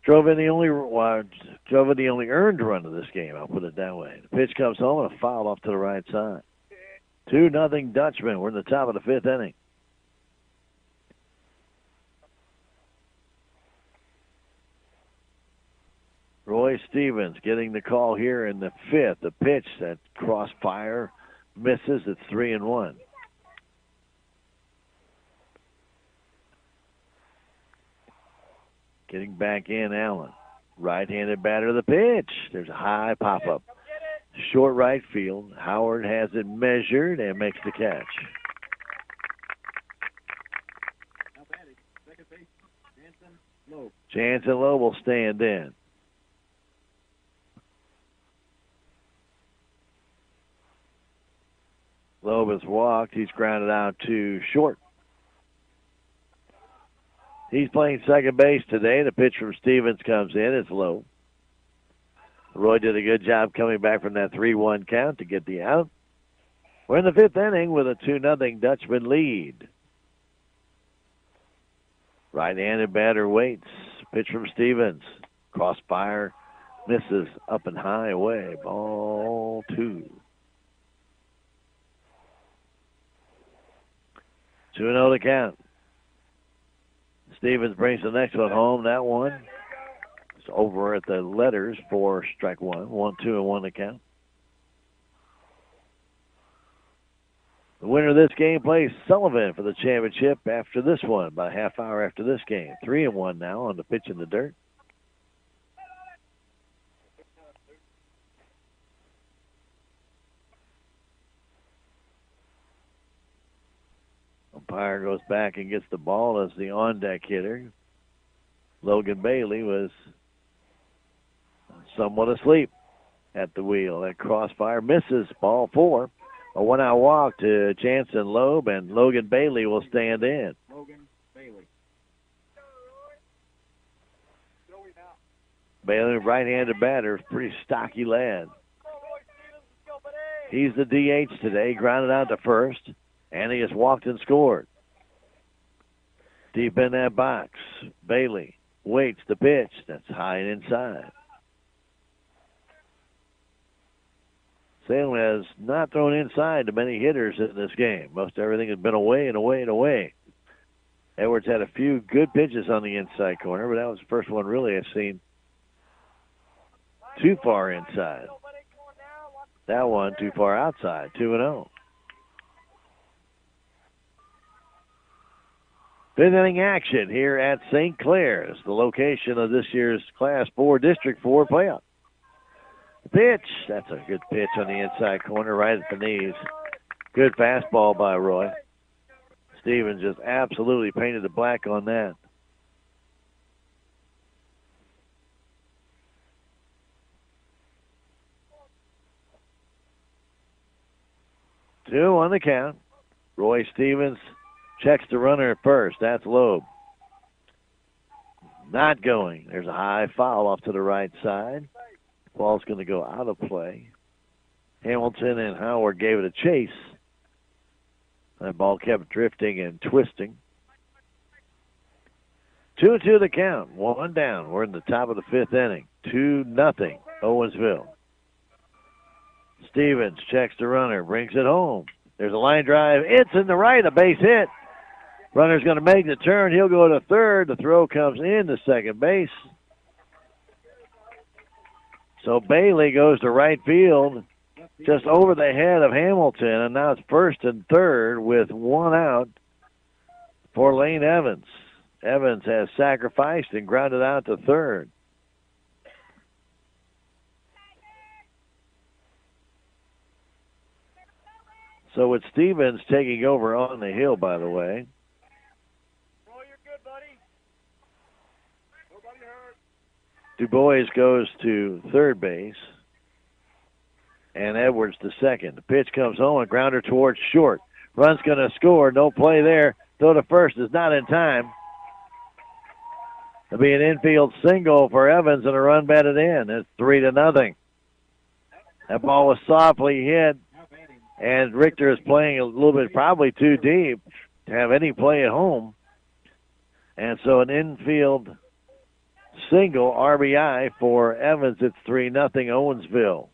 drove in the only earned run of this game. I'll put it that way. The pitch comes home and a foul off to the right side. 2-0 Dutchman. We're in the top of the 5th inning. Roy Stevens getting the call here in the 5th. The pitch, that crossfire, misses. It's 3-1. Getting back in, Allen. Right-handed batter, the pitch. There's a high pop-up. Short right field. Howard has it measured and makes the catch. Jansen Lowe will stand in. Loeb has walked. He's grounded out to short. He's playing second base today. The pitch from Stevens comes in. It's low. Roy did a good job coming back from that 3-1 count to get the out. We're in the 5th inning with a 2-0 Dutchman lead. Right-handed batter waits. Pitch from Stevens. Crossfire misses up and high away. Ball 2. 2-0 to count. Stevens brings the next one home. That one is over at the letters for strike 1. 1-2-1 to count. The winner of this game plays Sullivan for the championship after this one, about a half hour after this game. 3-1 now on the pitch in the dirt. Umpire goes back and gets the ball as the on-deck hitter. Logan Bailey was somewhat asleep at the wheel. That crossfire misses. Ball 4. A one-out walk to Jansen Loeb, and Logan Bailey will stand in. Bailey, right-handed batter, pretty stocky lad. He's the DH today, grounded out to first, and he has walked and scored. Deep in that box, Bailey waits the pitch. That's high and inside. Salem has not thrown inside to many hitters in this game. Most everything has been away and away and away. Edwards had a few good pitches on the inside corner, but that was the first one really I've seen too far inside. That one too far outside, 2-0. 5th inning action here at St. Clair's, the location of this year's Class 4 District 4 playoff. Pitch, that's a good pitch on the inside corner, right at the knees. Good fastball by Roy. Stevens just absolutely painted the black on that. Two on the count. Roy Stevens checks the runner at first. That's Loeb. Not going. There's a high foul off to the right side. Ball's going to go out of play. Hamilton and Howard gave it a chase. That ball kept drifting and twisting. 2-2 the count. One down. We're in the top of the 5th inning. 2-0 Owensville. Stevens checks the runner, brings it home. There's a line drive. It's in the right, a base hit. Runner's going to make the turn. He'll go to third. The throw comes in to second base. So Bailey goes to right field just over the head of Hamilton, and now it's first and third with one out for Lane Evans. Evans has sacrificed and grounded out to third. So it's Stevens taking over on the hill, by the way. Roy, you're good, buddy. Nobody hurt. Du Bois goes to third base. And Edwards to second. The pitch comes home, a grounder towards short. Run's going to score. No play there. Throw to first is not in time. It'll be an infield single for Evans and a run batted in. It's 3-0. That ball was softly hit, and Richter is playing a little bit probably too deep to have any play at home. And so an infield single RBI for Evans. It's 3-0 Owensville.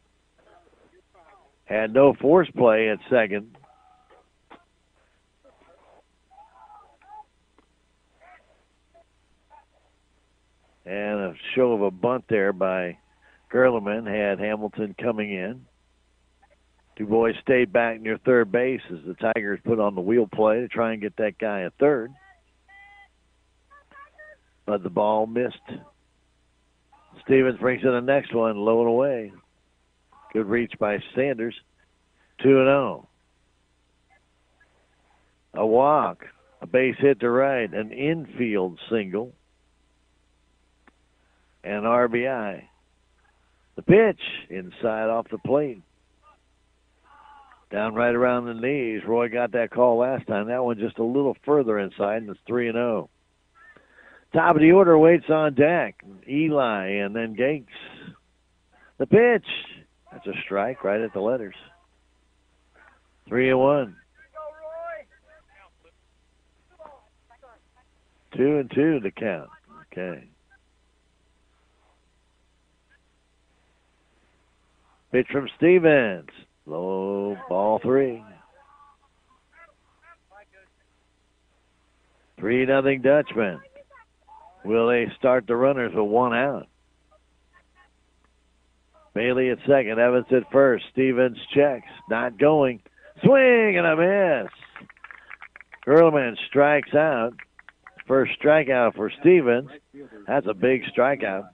Had no force play at second. And a show of a bunt there by Gerleman had Hamilton coming in. Du Bois stayed back near third base as the Tigers put on the wheel play to try and get that guy at third. But the ball missed. Stevens brings in the next one, low and away. Good reach by Sanders. 2-0. A walk, a base hit to right, an infield single, and RBI. The pitch inside off the plate. Down right around the knees. Roy got that call last time. That one just a little further inside, and it's 3-0. Top of the order waits on deck. Eli and then Gates. The pitch. That's a strike right at the letters. 3-1. 2-2 to count. Okay. Pitch from Stevens. Low, ball 3. 3-0 Dutchman. Will they start the runners with one out? Bailey at second, Evans at first. Stevens checks, not going. Swing and a miss. Gerleman strikes out. First strikeout for Stevens. That's a big strikeout.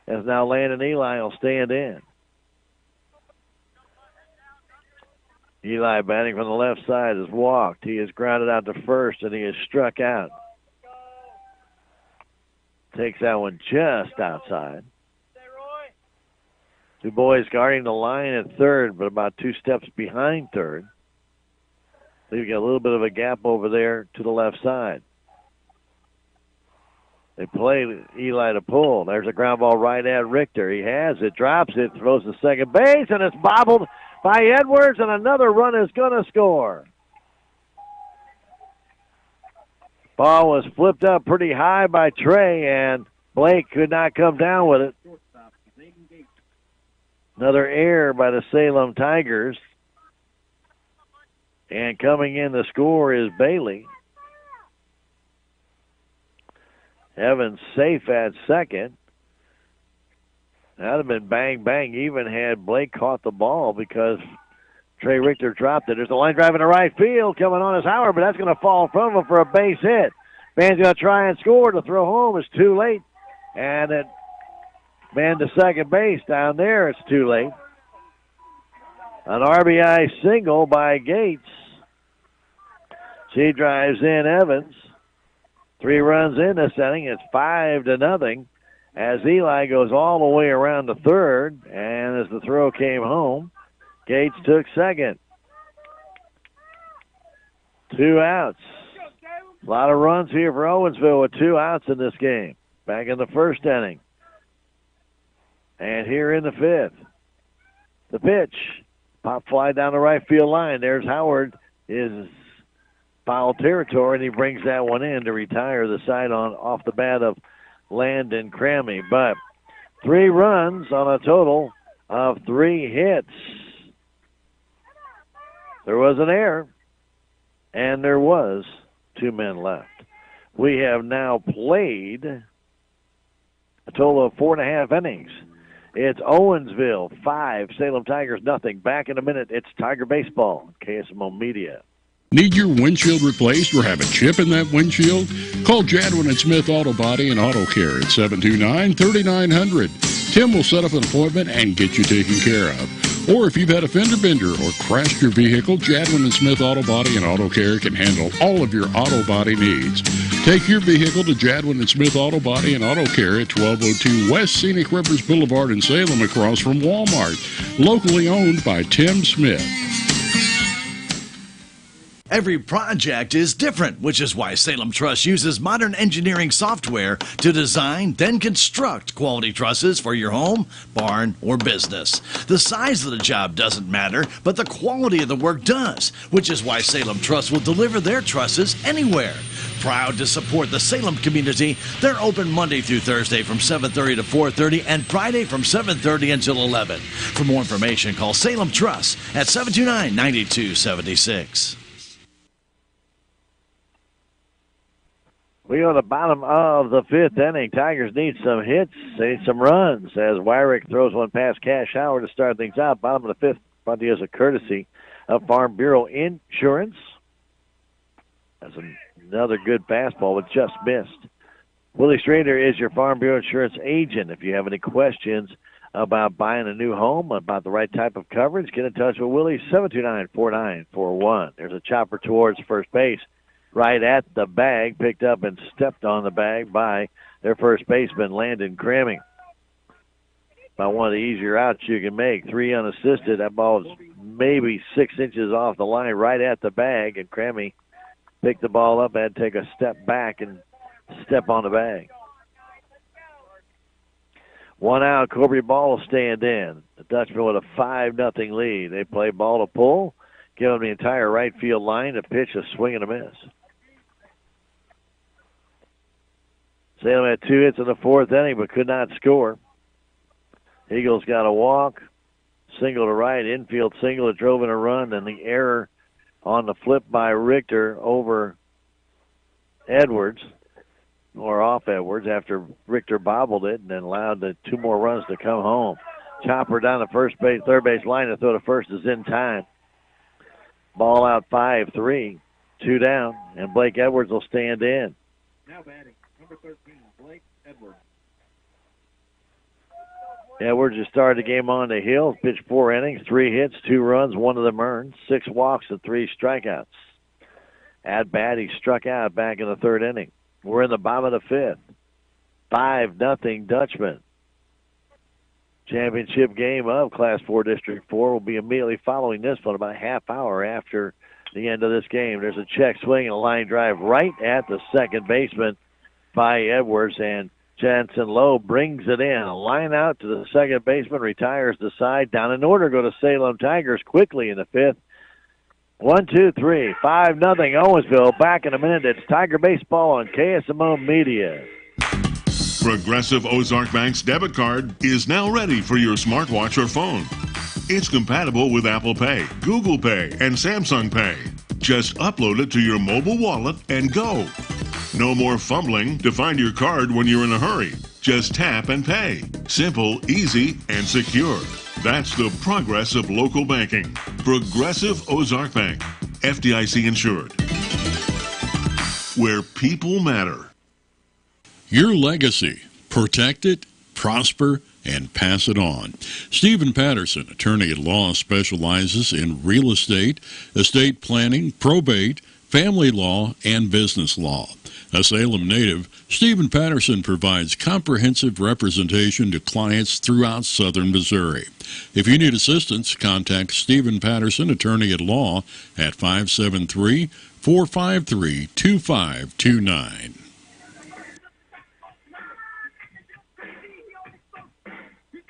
As now Landon Eli will stand in. Eli batting from the left side is walked. He is grounded out to first and he is struck out. Takes that one just outside. Du Bois guarding the line at third, but about 2 steps behind third. So you got a little bit of a gap over there to the left side. They play Eli to pull. There's a ground ball right at Richter. He has it, drops it, throws to second base, and it's bobbled by Edwards, and another run is going to score. Ball was flipped up pretty high by Trey, and Blake could not come down with it. Another error by the Salem Tigers. And coming in the score is Bailey. Evans safe at second. That would have been bang, bang, even had Blake caught the ball because Trey Richter dropped it. There's a line drive in the right field coming on as Howard, but that's going to fall from him for a base hit. Man's going to try and score to throw home. It's too late. And it man to second base down there. It's too late. An RBI single by Gates. She drives in Evans. 3 runs in this inning. It's 5-0 as Eli goes all the way around to third. And as the throw came home, Gates took second. 2 outs. A lot of runs here for Owensville with 2 outs in this game. Back in the first inning. And here in the 5th. The pitch. Pop fly down the right field line. There's Howard. Is foul territory, and he brings that one in to retire the side on off the bat of Landon Crammy. But 3 runs on a total of 3 hits. There was an error, and there was 2 men left. We have now played a total of 4.5 innings. It's Owensville 5, Salem Tigers nothing. Back in a minute. It's Tiger Baseball, KSMO Media. Need your windshield replaced or have a chip in that windshield? Call Jadwin and Smith Auto Body and Auto Care at 729-3900. Tim will set up an appointment and get you taken care of. Or if you've had a fender bender or crashed your vehicle, Jadwin and Smith Auto Body and Auto Care can handle all of your auto body needs. Take your vehicle to Jadwin and Smith Auto Body and Auto Care at 1202 West Scenic Rivers Boulevard in Salem, across from Walmart. Locally owned by Tim Smith. Every project is different, which is why Salem Truss uses modern engineering software to design, then construct quality trusses for your home, barn, or business. The size of the job doesn't matter, but the quality of the work does, which is why Salem Truss will deliver their trusses anywhere. Proud to support the Salem community, they're open Monday through Thursday from 7:30 to 4:30 and Friday from 7:30 until 11. For more information, call Salem Truss at 729-9276. We go to the bottom of the fifth inning. Tigers need some hits, they need some runs, as Wyrick throws one past Cash Howard to start things out. Bottom of the fifth, brought to you as a courtesy of Farm Bureau Insurance. That's another good fastball, but just missed. Willie Strader is your Farm Bureau Insurance agent. If you have any questions about buying a new home, about the right type of coverage, get in touch with Willie, 729-4941. There's a chopper towards first base. Right at the bag, picked up and stepped on the bag by their first baseman, Landon Cramming. By one of the easier outs you can make. 3 unassisted. That ball is maybe 6 inches off the line, right at the bag, and Cramming picked the ball up, had to take a step back and step on the bag. 1 out, Corby Ball will stand in. The Dutchman with a 5-0 lead. They play ball to pull, give them the entire right field line to pitch a swing and a miss. Salem had 2 hits in the fourth inning but could not score. Eagles got a walk, single to right, infield single that drove in a run, and the error on the flip by Richter over Edwards, or off Edwards, after Richter bobbled it and then allowed the 2 more runs to come home. Chopper down the third base line to throw to first is in time. Ball out 5-3, 2 down, and Blake Edwards will stand in. Now batting, number 13, Blake Edwards. Edwards just started the game on the hill, pitched 4 innings, 3 hits, 2 runs, 1 of them earned, 6 walks and 3 strikeouts. At bat, he struck out back in the third inning. We're in the bottom of the fifth. 5-0 Dutchman. Championship game of Class 4 District 4 will be immediately following this one, about a half hour after the end of this game. There's a check swing and a line drive right at the second baseman by Edwards, and Jansen Lowe brings it in. A line out to the second baseman, retires the side. Down in order go to Salem Tigers quickly in the fifth. 1, 2, 3, 5-0 Owensville. Back in a minute. It's Tiger Baseball on KSMO Media. Progressive Ozark Bank's debit card is now ready for your smartwatch or phone. It's compatible with Apple Pay, Google Pay, and Samsung Pay. Just upload it to your mobile wallet and go. No more fumbling to find your card when you're in a hurry. Just tap and pay. Simple, easy, and secure. That's the progress of local banking. Progressive Ozark Bank, FDIC insured. Where people matter. Your legacy. Protect it, prosper, and pass it on. Stephen Patterson, attorney at law, specializes in real estate planning, probate, family law, and business law. A Salem native, Stephen Patterson provides comprehensive representation to clients throughout southern Missouri. If you need assistance, contact Stephen Patterson, attorney at law, at 573-453-2529.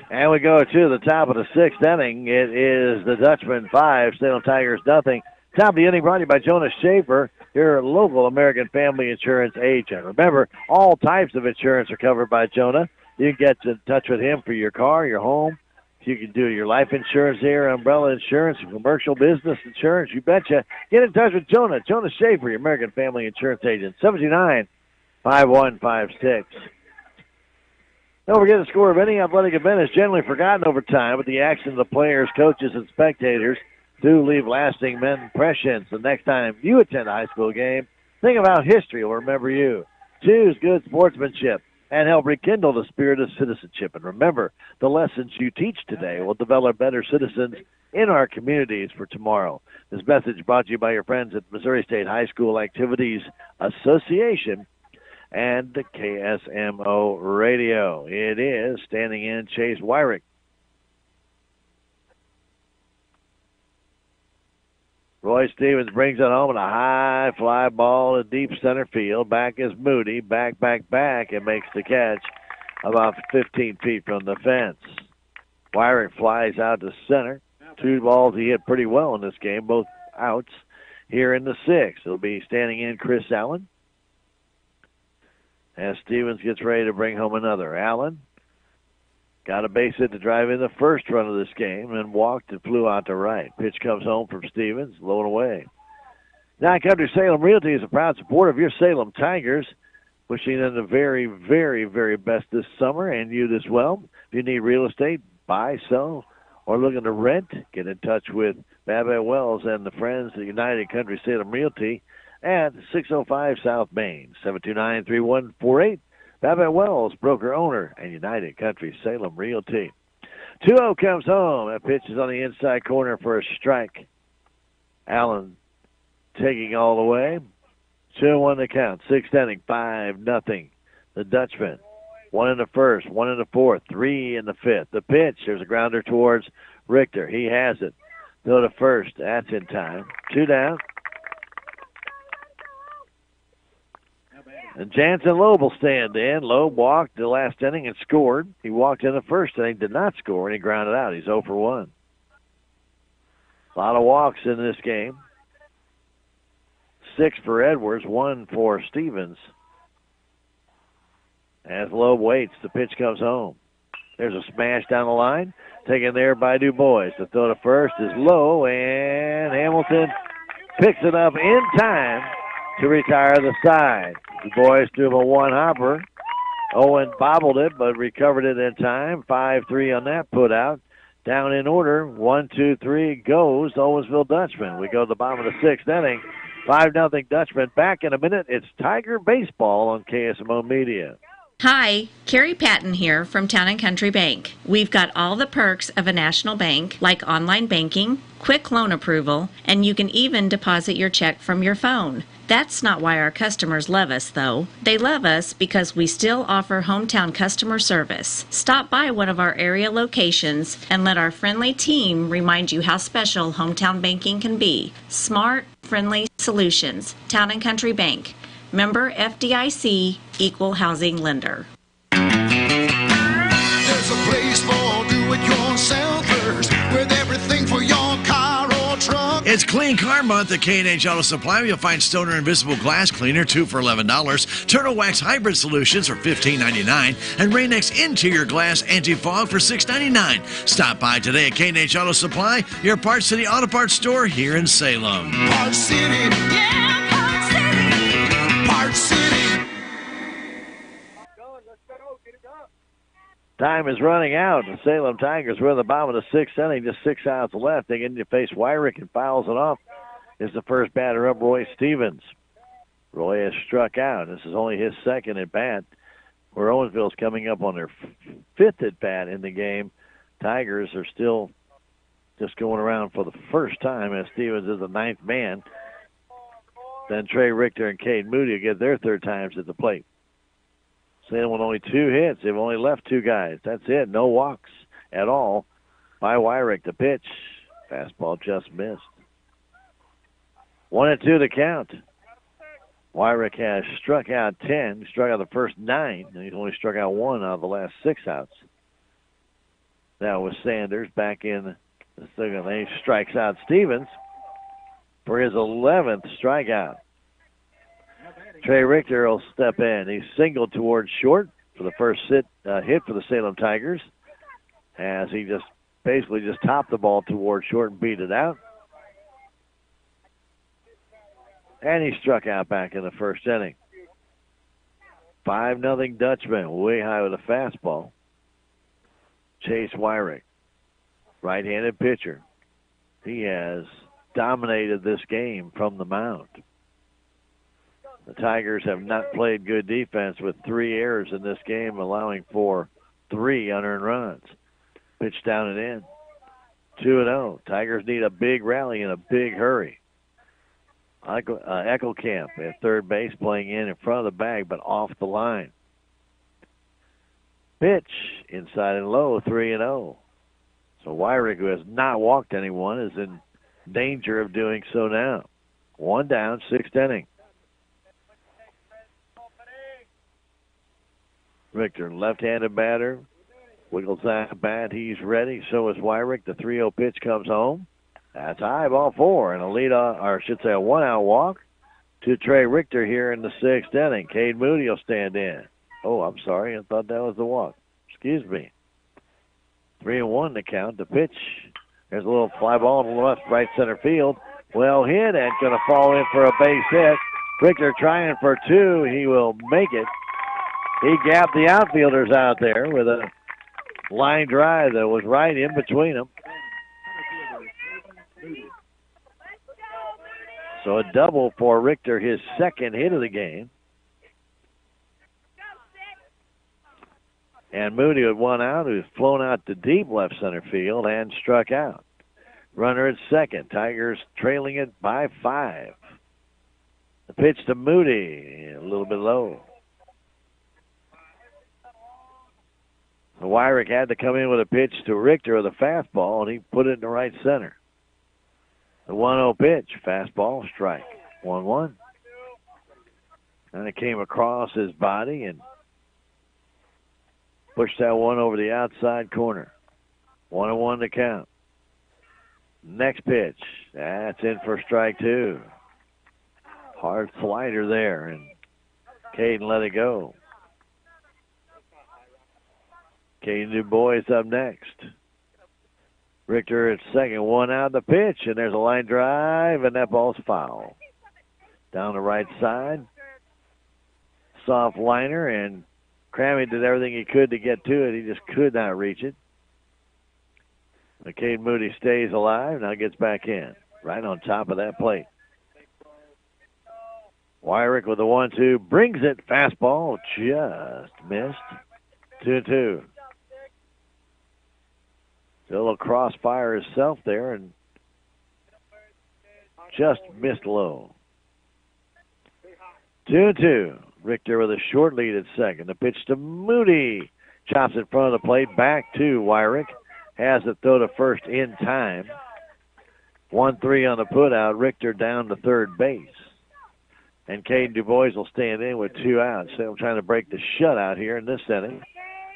And we go to the top of the sixth inning. It is the Dutchman 5, Salem Tigers nothing. Top of the inning brought to you by Jonas Schaefer, your local American Family Insurance agent. Remember, all types of insurance are covered by Jonah. You can get in touch with him for your car, your home. You can do your life insurance here, umbrella insurance, commercial business insurance. You betcha. Get in touch with Jonah. Jonas Schaefer, your American Family Insurance agent. 729-5156. Don't forget the score of any athletic event is generally forgotten over time, but the action of the players, coaches, and spectators to leave lasting impressions. The next time you attend a high school game, think about history will remember you. Choose good sportsmanship and help rekindle the spirit of citizenship. And remember, the lessons you teach today will develop better citizens in our communities for tomorrow. This message brought to you by your friends at Missouri State High School Activities Association and the KSMO Radio. It is standing in Chase Wyrick. Roy Stevens brings it home in a high fly ball to deep center field. Back is Moody. Back, and makes the catch about 15 feet from the fence. Wyrick flies out to center. 2 balls he hit pretty well in this game, both outs here in the 6th. It'll be standing in Chris Allen as Stevens gets ready to bring home another. Allen got a base hit to drive in the first run of this game and walked and flew out to right. Pitch comes home from Stevens, low and away. Now Country Salem Realty is a proud supporter of your Salem Tigers, wishing them the very, very, very best this summer and you as well. If you need real estate, buy, sell, or looking to rent, get in touch with Babette Wells and the friends at United Country Salem Realty at 605 South Main, 729-3148. Babette Wells, broker owner, and United Country Salem Realty. 2-0 comes home. That pitch is on the inside corner for a strike. Allen taking all the way. 2-1 the count. 6th inning, 5-0. The Dutchman. 1 in the first, 1 in the fourth, 3 in the 5th. The pitch, there's a grounder towards Richter. He has it. Go to first. That's in time. 2 down. And Jansen Loeb will stand in. Loeb walked the last inning and scored. He walked in the first inning, did not score, and he grounded out. He's 0 for 1. A lot of walks in this game. 6 for Edwards, 1 for Stevens. As Loeb waits, the pitch comes home. There's a smash down the line, taken there by Du Bois. The throw to first is low, and Hamilton picks it up in time to retire the side. Du Bois threw him a 1-hopper. Owen bobbled it, but recovered it in time. 5-3 on that put out. Down in order, 1-2-3 goes Owensville Dutchman. We go to the bottom of the 6th inning. 5-0 Dutchman. Back in a minute. It's Tiger Baseball on KSMO Media. Hi, Carrie Patton here from Town & Country Bank. We've got all the perks of a national bank, like online banking, quick loan approval, and you can even deposit your check from your phone. That's not why our customers love us, though. They love us because we still offer hometown customer service. Stop by one of our area locations and let our friendly team remind you how special hometown banking can be. Smart, friendly solutions. Town & Country Bank. Member FDIC, Equal Housing Lender. There's a place for do-it-yourselfers with everything for your car or truck. It's Clean Car Month at K&H Auto Supply. You'll find Stoner Invisible Glass Cleaner, 2 for $11. Turtle Wax Hybrid Solutions for $15.99. And Rain-X Interior Glass Anti-Fog for $6.99. Stop by today at K&H Auto Supply, your Parts City Auto Parts store here in Salem. Parts City. Yeah, Parts City. Parts City. Time is running out. The Salem Tigers were in the bottom of the 6th inning, just 6 outs left. They get into face Wyrick and fouls it off. Is the first batter up, Roy Stevens. Roy has struck out. This is only his 2nd at bat, where Owensville's coming up on their 5th at bat in the game. Tigers are still just going around for the first time as Stevens is the 9th man. Then Trey Richter and Cade Moody get their 3rd times at the plate. Salem with only 2 hits. They've only left 2 guys. That's it. No walks at all by Wyrick. The pitch. Fastball just missed. 1-2 the count. Wyrick has struck out 10. He struck out the first 9, and he's only struck out 1 out of the last 6 outs. Now with Sanders back in the 2nd inning, strikes out Stevens for his 11th strikeout. Trey Richter will step in. He's singled towards short for the first hit for the Salem Tigers, as he just basically just topped the ball towards short and beat it out. And he struck out back in the first inning. 5-0 Dutchman, way high with a fastball. Chase Wyrick, right-handed pitcher. He has dominated this game from the mound. The Tigers have not played good defense with 3 errors in this game, allowing for 3 unearned runs. Pitch down and in. 2-0. Tigers need a big rally in a big hurry. Eckelkamp at third base playing in front of the bag, but off the line. Pitch inside and low, 3-0. So Wyrick, who has not walked anyone, is in danger of doing so now. 1 down, 6th inning. Richter, left-handed batter, wiggles that bat. He's ready. So is Wyrick. The 3-0 pitch comes home. That's high, ball 4, and a a 1-out walk to Trey Richter here in the 6th inning. Cade Moody will stand in. Oh, I'm sorry. I thought that was the walk. Excuse me. 3-1 to count. The pitch. There's a little fly ball in the left, right center field. Well hit and going to fall in for a base hit. Richter trying for 2. He will make it. He gapped the outfielders out there with a line drive that was right in between them. So a double for Richter, his 2nd hit of the game. And Moody with 1 out, who's flown out to deep left center field and struck out. Runner at 2nd. Tigers trailing it by 5. The pitch to Moody, a little bit low. The Wyrick had to come in with a pitch to Richter with a fastball, and he put it in the right center. The 1-0 pitch, fastball, strike. 1-1. And it came across his body and pushed that one over the outside corner. 1-1 to count. Next pitch, that's in for strike 2. Hard slider there, and Caden let it go. Caden DuBois up next. Richter at 2nd, 1 out. The pitch, and there's a line drive, and that ball's foul. Down the right side. Soft liner, and Crammy did everything he could to get to it. He just could not reach it. Cade Moody stays alive, now gets back in. Right on top of that plate. Wyrick with the 1-2, brings it. Fastball, just missed. 2-2. A little crossfire himself there and just missed low. 2-2. Richter with a short lead at 2nd. The pitch to Moody. Chops in front of the plate. Back to Wyrick. Has it throw to first in time. 1-3 on the putout. Richter down to third base. And Caden DuBois will stand in with 2 outs. So I'm trying to break the shutout here in this inning.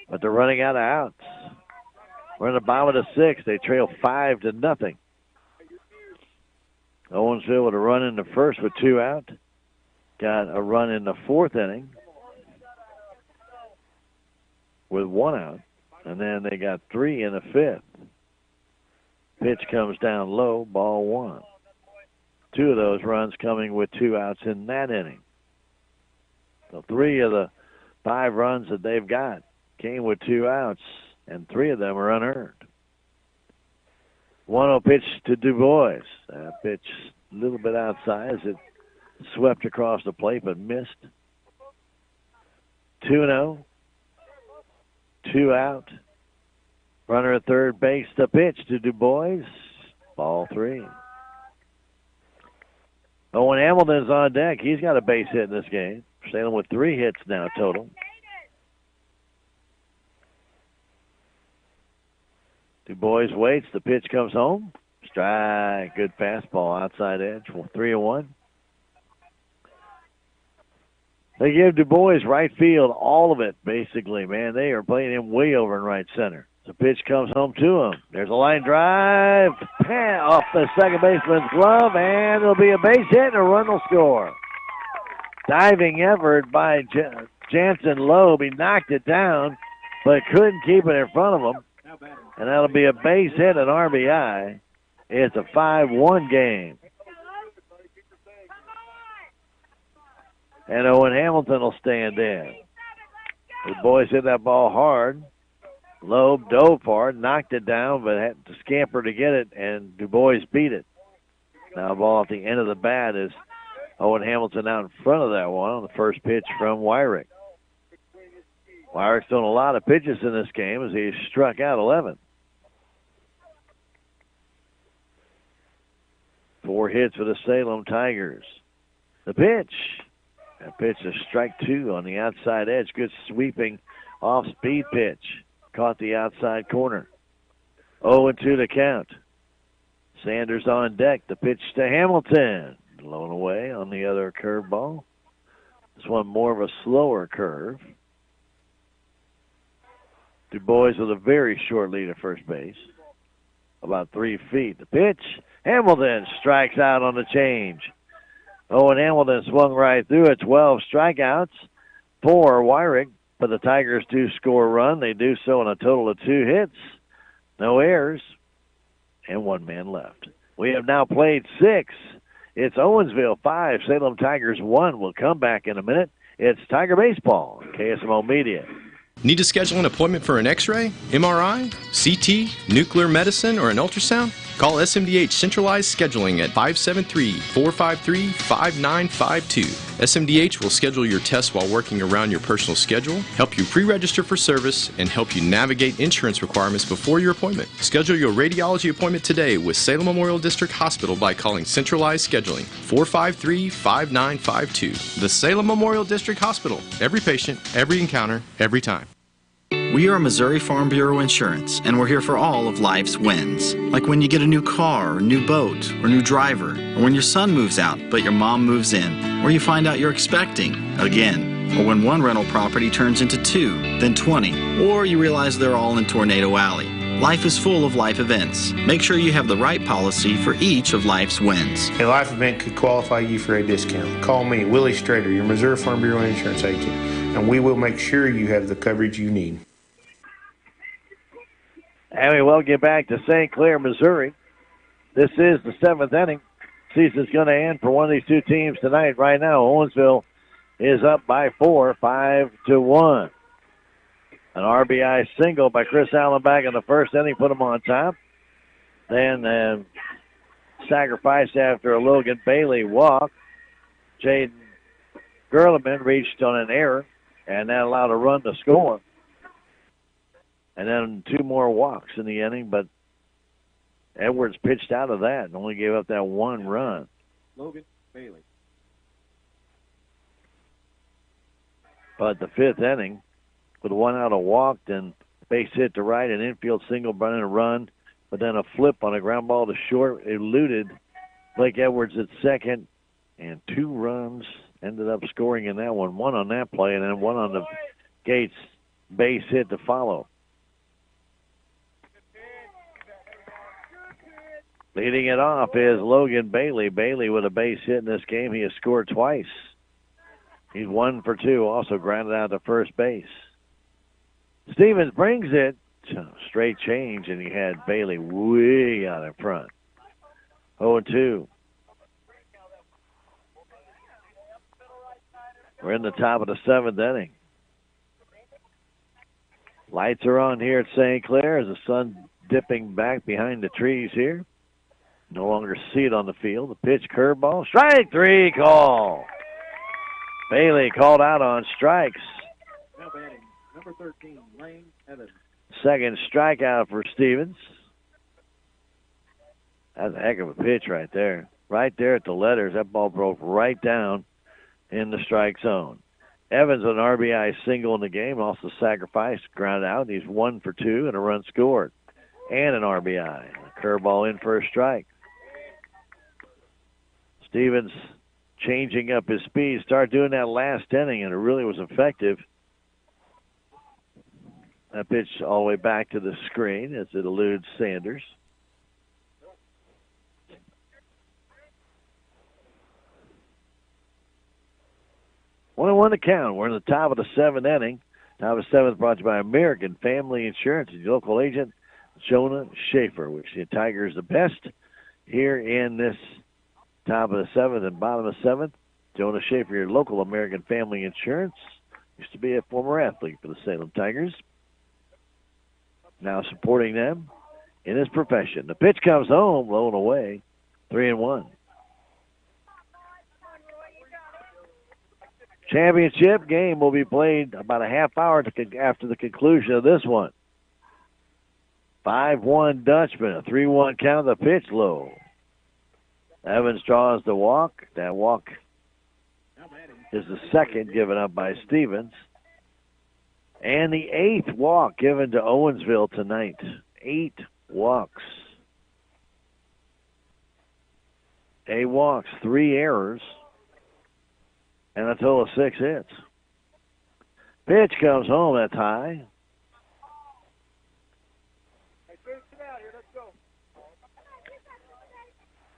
But they're running out of outs. We're in the bottom of the 6th. They trail 5-0. Owensville with a run in the first with 2 out. Got a run in the 4th inning with 1 out. And then they got 3 in the 5th. Pitch comes down low, ball 1. 2 of those runs coming with 2 outs in that inning. So 3 of the 5 runs that they've got came with 2 outs, and 3 of them are unearned. 1-0 pitch to DuBois. That pitch a little bit outside as it swept across the plate but missed. 2-0. 2 out. Runner at third base. The pitch to DuBois. Ball 3. Owen Hamilton's on deck. He's got a base hit in this game. Salem with 3 hits now total. DuBois waits. The pitch comes home. Strike. Good fastball. Outside edge. 3-1. They give DuBois right field all of it, basically, man. They are playing him way over in right center. The pitch comes home to him. There's a line drive. Off the second baseman's glove, and it'll be a base hit and a run will score. Diving effort by Jansen Loeb. He knocked it down, but couldn't keep it in front of him. And that'll be a base hit and RBI. It's a 5-1 game. And Owen Hamilton will stand in. The boys hit that ball hard. Loeb dove for it, knocked it down, but had to scamper to get it, and Du Bois beat it. Now the ball at the end of the bat is Owen Hamilton out in front of that one on the first pitch from Wyrick. Wyrick's thrown a lot of pitches in this game as he struck out 11. 4 hits for the Salem Tigers. The pitch. That pitch is strike 2 on the outside edge. Good sweeping off-speed pitch. Caught the outside corner. 0-2 to count. Sanders on deck. The pitch to Hamilton. Blown away on the other curveball. This one more of a slower curve. Du Bois with a very short lead at first base. About 3 feet. The pitch. Hamilton strikes out on the change. Owen Hamilton swung right through it. 12 strikeouts for Wyrick. But the Tigers do score a run. They do so in a total of 2 hits. No errors. And 1 man left. We have now played 6. It's Owensville 5, Salem Tigers 1. We'll come back in a minute. It's Tiger Baseball on KSMO Media. Need to schedule an appointment for an X-ray, MRI, CT, nuclear medicine, or an ultrasound? Call SMDH Centralized Scheduling at 573-453-5952. SMDH will schedule your tests while working around your personal schedule, help you pre-register for service, and help you navigate insurance requirements before your appointment. Schedule your radiology appointment today with Salem Memorial District Hospital by calling Centralized Scheduling 453-5952. The Salem Memorial District Hospital. Every patient, every encounter, every time. We are Missouri Farm Bureau Insurance, and we're here for all of life's wins. Like when you get a new car, or new boat, or new driver, or when your son moves out but your mom moves in, or you find out you're expecting again, or when one rental property turns into 2, then 20, or you realize they're all in Tornado Alley. Life is full of life events. Make sure you have the right policy for each of life's wins. A life event could qualify you for a discount. Call me, Willie Strader, your Missouri Farm Bureau Insurance agent, and we will make sure you have the coverage you need. And we will get back to St. Clair, Missouri. This is the 7th inning. Season's going to end for one of these 2 teams tonight. Right now, Owensville is up by 4, 5-1. An RBI single by Chris Allen back in the first inning, put him on top. Then sacrifice after a Logan Bailey walk. Jaden Gerleman reached on an error, and that allowed a run to score. And then 2 more walks in the inning, but Edwards pitched out of that and only gave up that 1 run. Logan Bailey. But the 5th inning, with 1 out, a walk, then base hit to right, an infield single, running a run, but then a flip on a ground ball to short, eluded Blake Edwards at second, and 2 runs ended up scoring in that one. 1 on that play, and then 1 on the Gates base hit to follow. Leading it off is Logan Bailey. Bailey with a base hit in this game. He has scored twice. He's 1 for 2, also grounded out to first base. Stevens brings it. Straight change, and he had Bailey way out in front. 0-2. We're in the top of the 7th inning. Lights are on here at St. Clair as the sun dipping back behind the trees here. No longer see it on the field. The pitch, curveball, strike 3 call. Bailey called out on strikes. Now batting, number 13, Lane Evans. Second strikeout for Stevens. That's a heck of a pitch right there. Right there at the letters, that ball broke right down in the strike zone. Evans an RBI single in the game, also sacrificed, ground out. He's 1 for 2 and a run scored. And an RBI. A curveball in for a strike. Stevens changing up his speed, started doing that last inning, and it really was effective. That pitch all the way back to the screen as it eludes Sanders. One to count. We're in the top of the 7th inning. Top of the 7th brought to you by American Family Insurance and your local agent, Jonah Schaefer. Wish the Tigers the best here in this top of the 7th and bottom of the 7th. Jonah Schaefer, your local American Family Insurance. Used to be a former athlete for the Salem Tigers. now supporting them in his profession. The pitch comes home, low and away, 3-1. Championship game will be played about a half hour after the conclusion of this one. 5-1 Dutchman, a 3-1 count, the pitch low. Evans draws the walk. That walk is the second given up by Stevens. And the 8th walk given to Owensville tonight. 8 walks. 8 walks, 3 errors, and a total of 6 hits. Pitch comes home, that's high.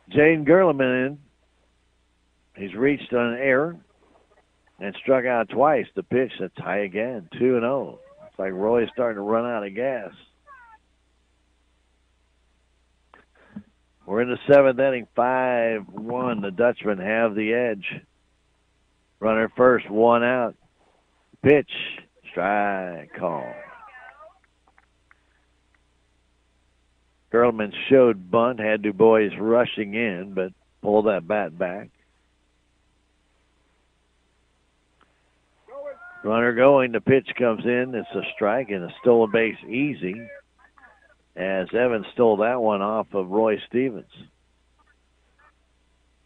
Jaden Gerleman in. He's reached on an error and struck out twice. The pitch, that's high again, 2-0. It's like Roy's starting to run out of gas. We're in the 7th inning, 5-1. The Dutchmen have the edge. Runner first, 1 out. Pitch, strike call. Gerleman showed bunt, had Du Bois rushing in, but pulled that bat back. Runner going, the pitch comes in. It's a strike and a stolen base easy, as Evans stole that one off of Roy Stevens.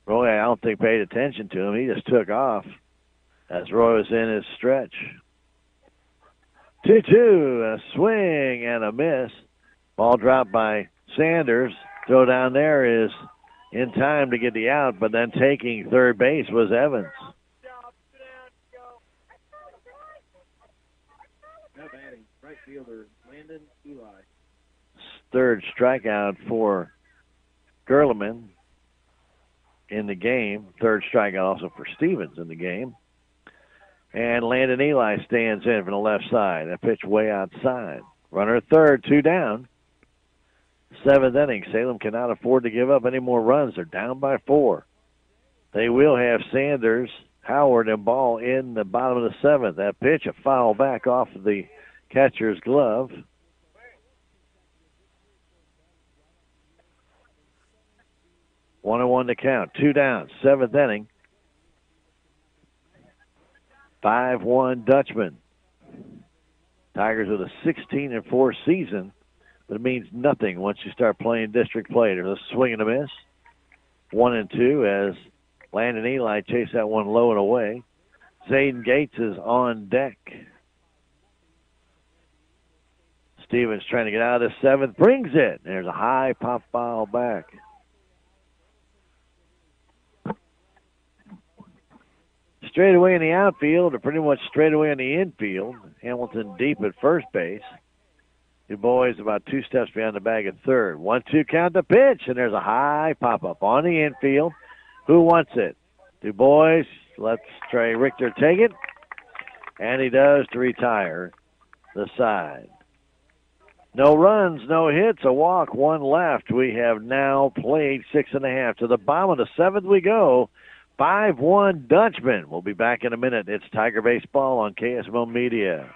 Roy, I don't think, paid attention to him. He just took off as Roy was in his stretch. 2-2, a swing and a miss. Ball dropped by Sanders. Throw down there is in time to get the out, but then taking third base was Evans. Now batting, right fielder Landon Eli. Third strikeout for Gerleman in the game. Third strikeout also for Stevens in the game. And Landon Eli stands in from the left side. That pitch way outside. Runner at third, 2 down. 7th inning. Salem cannot afford to give up any more runs. They're down by 4. They will have Sanders, Howard, and Ball in the bottom of the 7th. That pitch, a foul back off of the catcher's glove. One and one to count. 2 down. 7th inning. 5-1 Dutchman. Tigers with a 16-4 season, but it means nothing once you start playing district play. There's a swing and a miss. 1-2 as Landon Eli chased that one low and away. Zayden Gates is on deck. Stevens trying to get out of the 7th, brings it. There's a high pop foul back. Straight away in the outfield, or pretty much straight away in the infield. Hamilton deep at first base. Du Bois about 2 steps behind the bag at third. 1-2 count the pitch, and there's a high pop-up on the infield. Who wants it? Du Bois lets Trey Richter take it, and he does to retire the side. No runs, no hits, a walk, 1 left. We have now played 6.5. To the bottom of the 7th we go. 5-1 Dutchman. We'll be back in a minute. It's Tiger Baseball on KSMO Media.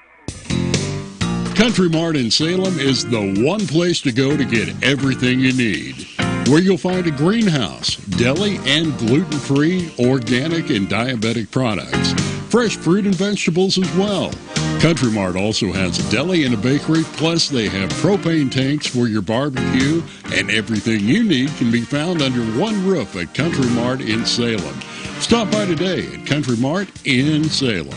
Country Mart in Salem is the one place to go to get everything you need. Where you'll find a greenhouse, deli, and gluten-free, organic, and diabetic products. Fresh fruit and vegetables as well. Country Mart also has a deli and a bakery, plus they have propane tanks for your barbecue, and everything you need can be found under one roof at Country Mart in Salem. Stop by today at Country Mart in Salem.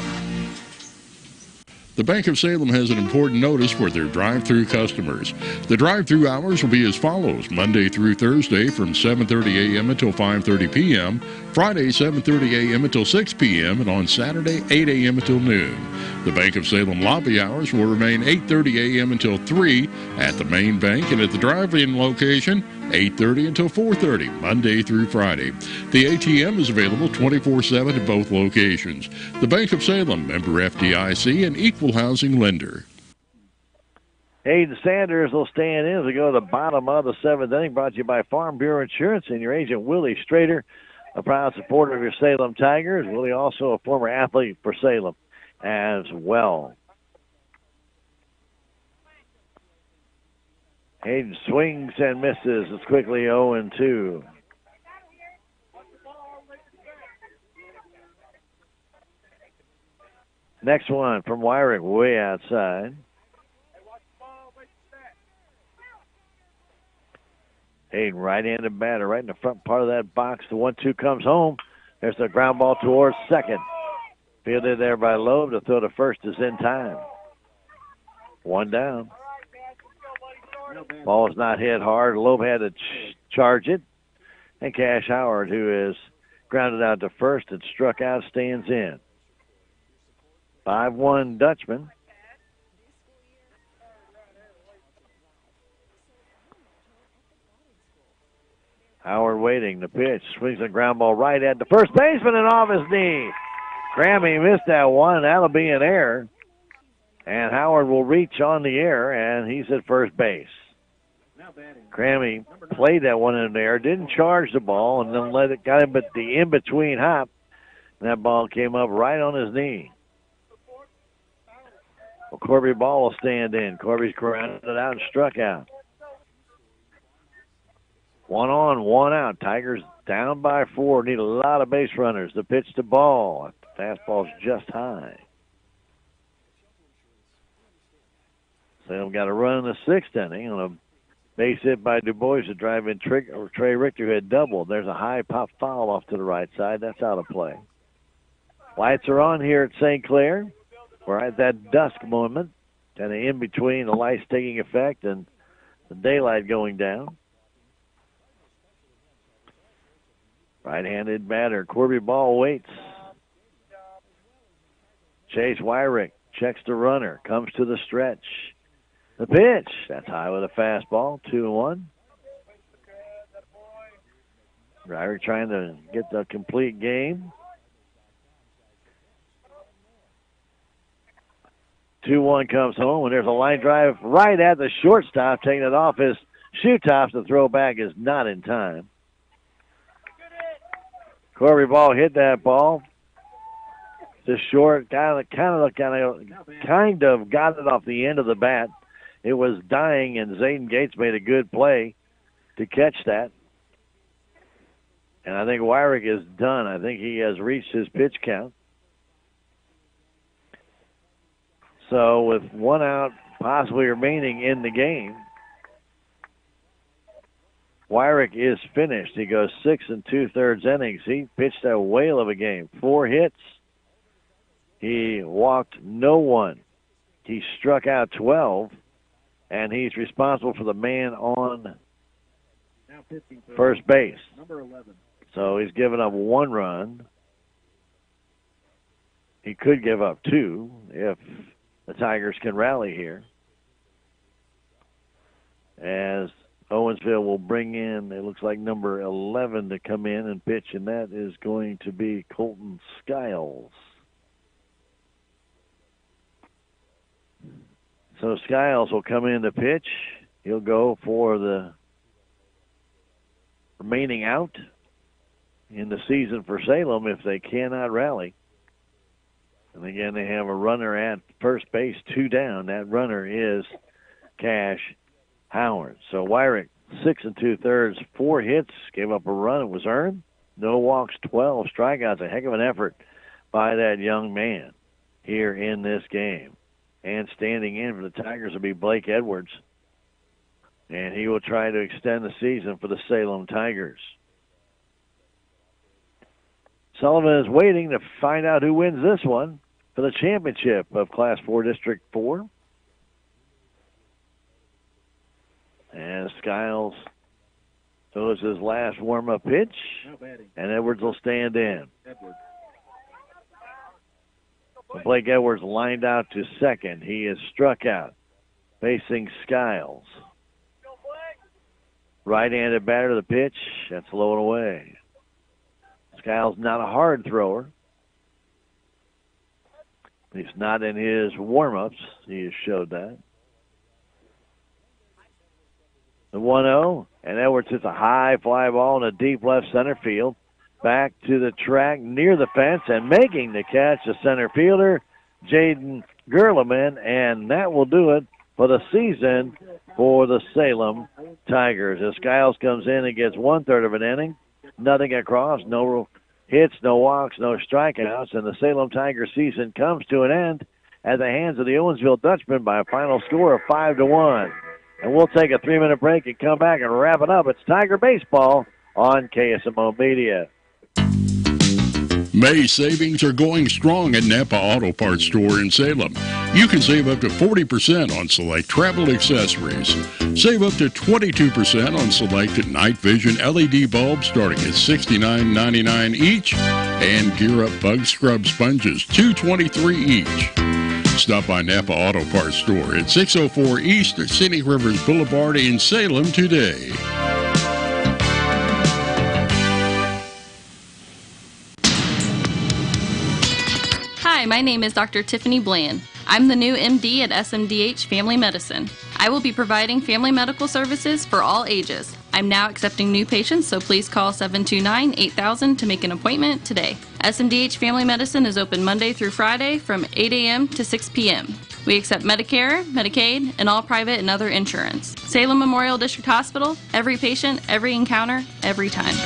The Bank of Salem has an important notice for their drive-through customers. The drive-through hours will be as follows: Monday through Thursday from 7:30 a.m. until 5:30 p.m., Friday 7:30 a.m. until 6 p.m., and on Saturday 8 a.m. until noon. The Bank of Salem lobby hours will remain 8:30 a.m. until 3 at the main bank, and at the drive-in location 8:30 until 4:30, Monday through Friday. The ATM is available 24/7 at both locations. The Bank of Salem, member FDIC, and equal housing lender. Hayden Sanders will stand in as we go to the bottom of the 7th inning. Brought to you by Farm Bureau Insurance and your agent Willie Strader, a proud supporter of your Salem Tigers. Willie also a former athlete for Salem as well. Hayden swings and misses. It's quickly 0-2. Next one from Wyrick, way outside. Hayden, right-handed batter, right in the front part of that box. The 1-2 comes home. There's the ground ball towards second. Fielded there by Loeb. The throw to first is in time. One down. Ball is not hit hard. Loeb had to charge it. And Cash Howard, who is grounded out to first and struck out, stands in. 5-1 Dutchman. Howard waiting. The pitch. Swings a ground ball right at the first baseman and off his knee. Grammy missed that one. That'll be an error. And Howard will reach on the air, and he's at first base. Grammy played that one in there, didn't charge the ball, and then got him at the in-between hop. And that ball came up right on his knee. Well, Corby Ball will stand in. Corby's grounded out and struck out. 1 on, 1 out. Tigers down by 4. Need a lot of base runners. The pitch to Ball. Fastball's just high. Salem got a run in the 6th inning on a base hit by Du Bois to drive in Trey Richter, who had doubled. There's a high pop foul off to the right side. That's out of play. Lights are on here at St. Clair. We're at that dusk moment, kind of in between the lights taking effect and the daylight going down. Right-handed batter. Corby Ball waits. Chase Wyrick checks the runner, comes to the stretch. The pitch. That's high with a fastball. 2-1. Wyrick trying to get the complete game. 2-1 comes home, and there's a line drive right at the shortstop, taking it off his shoe tops. The throw back is not in time. Corby Ball hit that ball. The short kind of got it off the end of the bat. It was dying, and Zayden Gates made a good play to catch that. And I think Wyrick is done. I think he has reached his pitch count. So with 1 out possibly remaining in the game, Wyrick is finished. He goes 6 2/3 innings. He pitched a whale of a game. 4 hits. He walked no one. He struck out 12, and he's responsible for the man on first base. Number 11. So he's given up 1 run. He could give up 2 if the Tigers can rally here. As Owensville will bring in, it looks like number 11 to come in and pitch, and that is going to be Colton Skiles. So Skiles will come in to pitch. He'll go for the remaining out in the season for Salem if they cannot rally. And again, they have a runner at first base, 2 down. That runner is Cash Howard. So Wyrick, 6 2/3, 4 hits, gave up a run. It was earned. No walks, 12 strikeouts. A heck of an effort by that young man here in this game. And standing in for the Tigers will be Blake Edwards. And he will try to extend the season for the Salem Tigers. Sullivan is waiting to find out who wins this one for the championship of Class 4 District 4. And Skiles throws his last warm-up pitch, and Edwards will stand in. Blake Edwards lined out to second. He is struck out, facing Skiles. Right-handed batter to the pitch. That's low and away. Skiles not a hard thrower. He's not in his warm-ups. He has showed that. The 1-0, and Edwards hits a high fly ball in a deep left center field. Back to the track near the fence and making the catch, the center fielder, Jaden Gerleman, and that will do it for the season for the Salem Tigers. As Skiles comes in and gets 1/3 of an inning, nothing across, no hits, no walks, no strikeouts, and the Salem Tigers season comes to an end at the hands of the Owensville Dutchmen by a final score of 5-1. And we'll take a 3-minute break and come back and wrap it up. It's Tiger Baseball on KSMO Media. May savings are going strong at Napa Auto Parts Store in Salem. You can save up to 40% on select travel accessories. Save up to 22% on selected night vision LED bulbs starting at $69.99 each. And Gear Up Bug Scrub Sponges, $223 each. Stop by Napa Auto Parts Store at 604 East Scenic Rivers Boulevard in Salem today. Hi, my name is Dr. Tiffany Bland. I'm the new MD at SMDH Family Medicine. I will be providing family medical services for all ages. I'm now accepting new patients, so please call 729-8000 to make an appointment today. SMDH Family Medicine is open Monday through Friday from 8 a.m. to 6 p.m. We accept Medicare, Medicaid, and all private and other insurance. Salem Memorial District Hospital, every patient, every encounter, every time.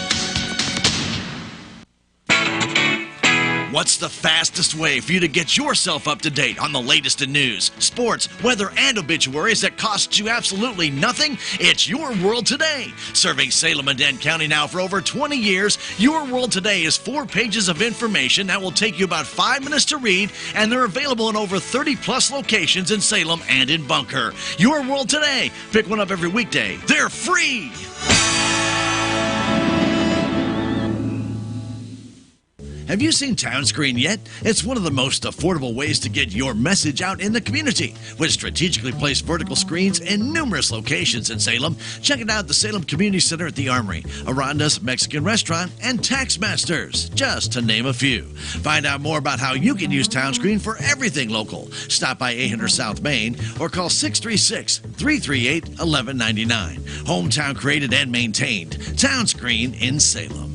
What's the fastest way for you to get yourself up to date on the latest in news, sports, weather, and obituaries that cost you absolutely nothing? It's Your World Today. Serving Salem and Dent County now for over 20 years, Your World Today is 4 pages of information that will take you about 5 minutes to read, and they're available in over 30-plus locations in Salem and in Bunker. Your World Today. Pick one up every weekday. They're free. Have you seen Townscreen yet? It's one of the most affordable ways to get your message out in the community. With strategically placed vertical screens in numerous locations in Salem, check it out at the Salem Community Center at the Armory, Aranda's Mexican Restaurant, and Taxmasters, just to name a few. Find out more about how you can use Townscreen for everything local. Stop by 800 South Main or call 636-338-1199. Hometown created and maintained. Townscreen in Salem.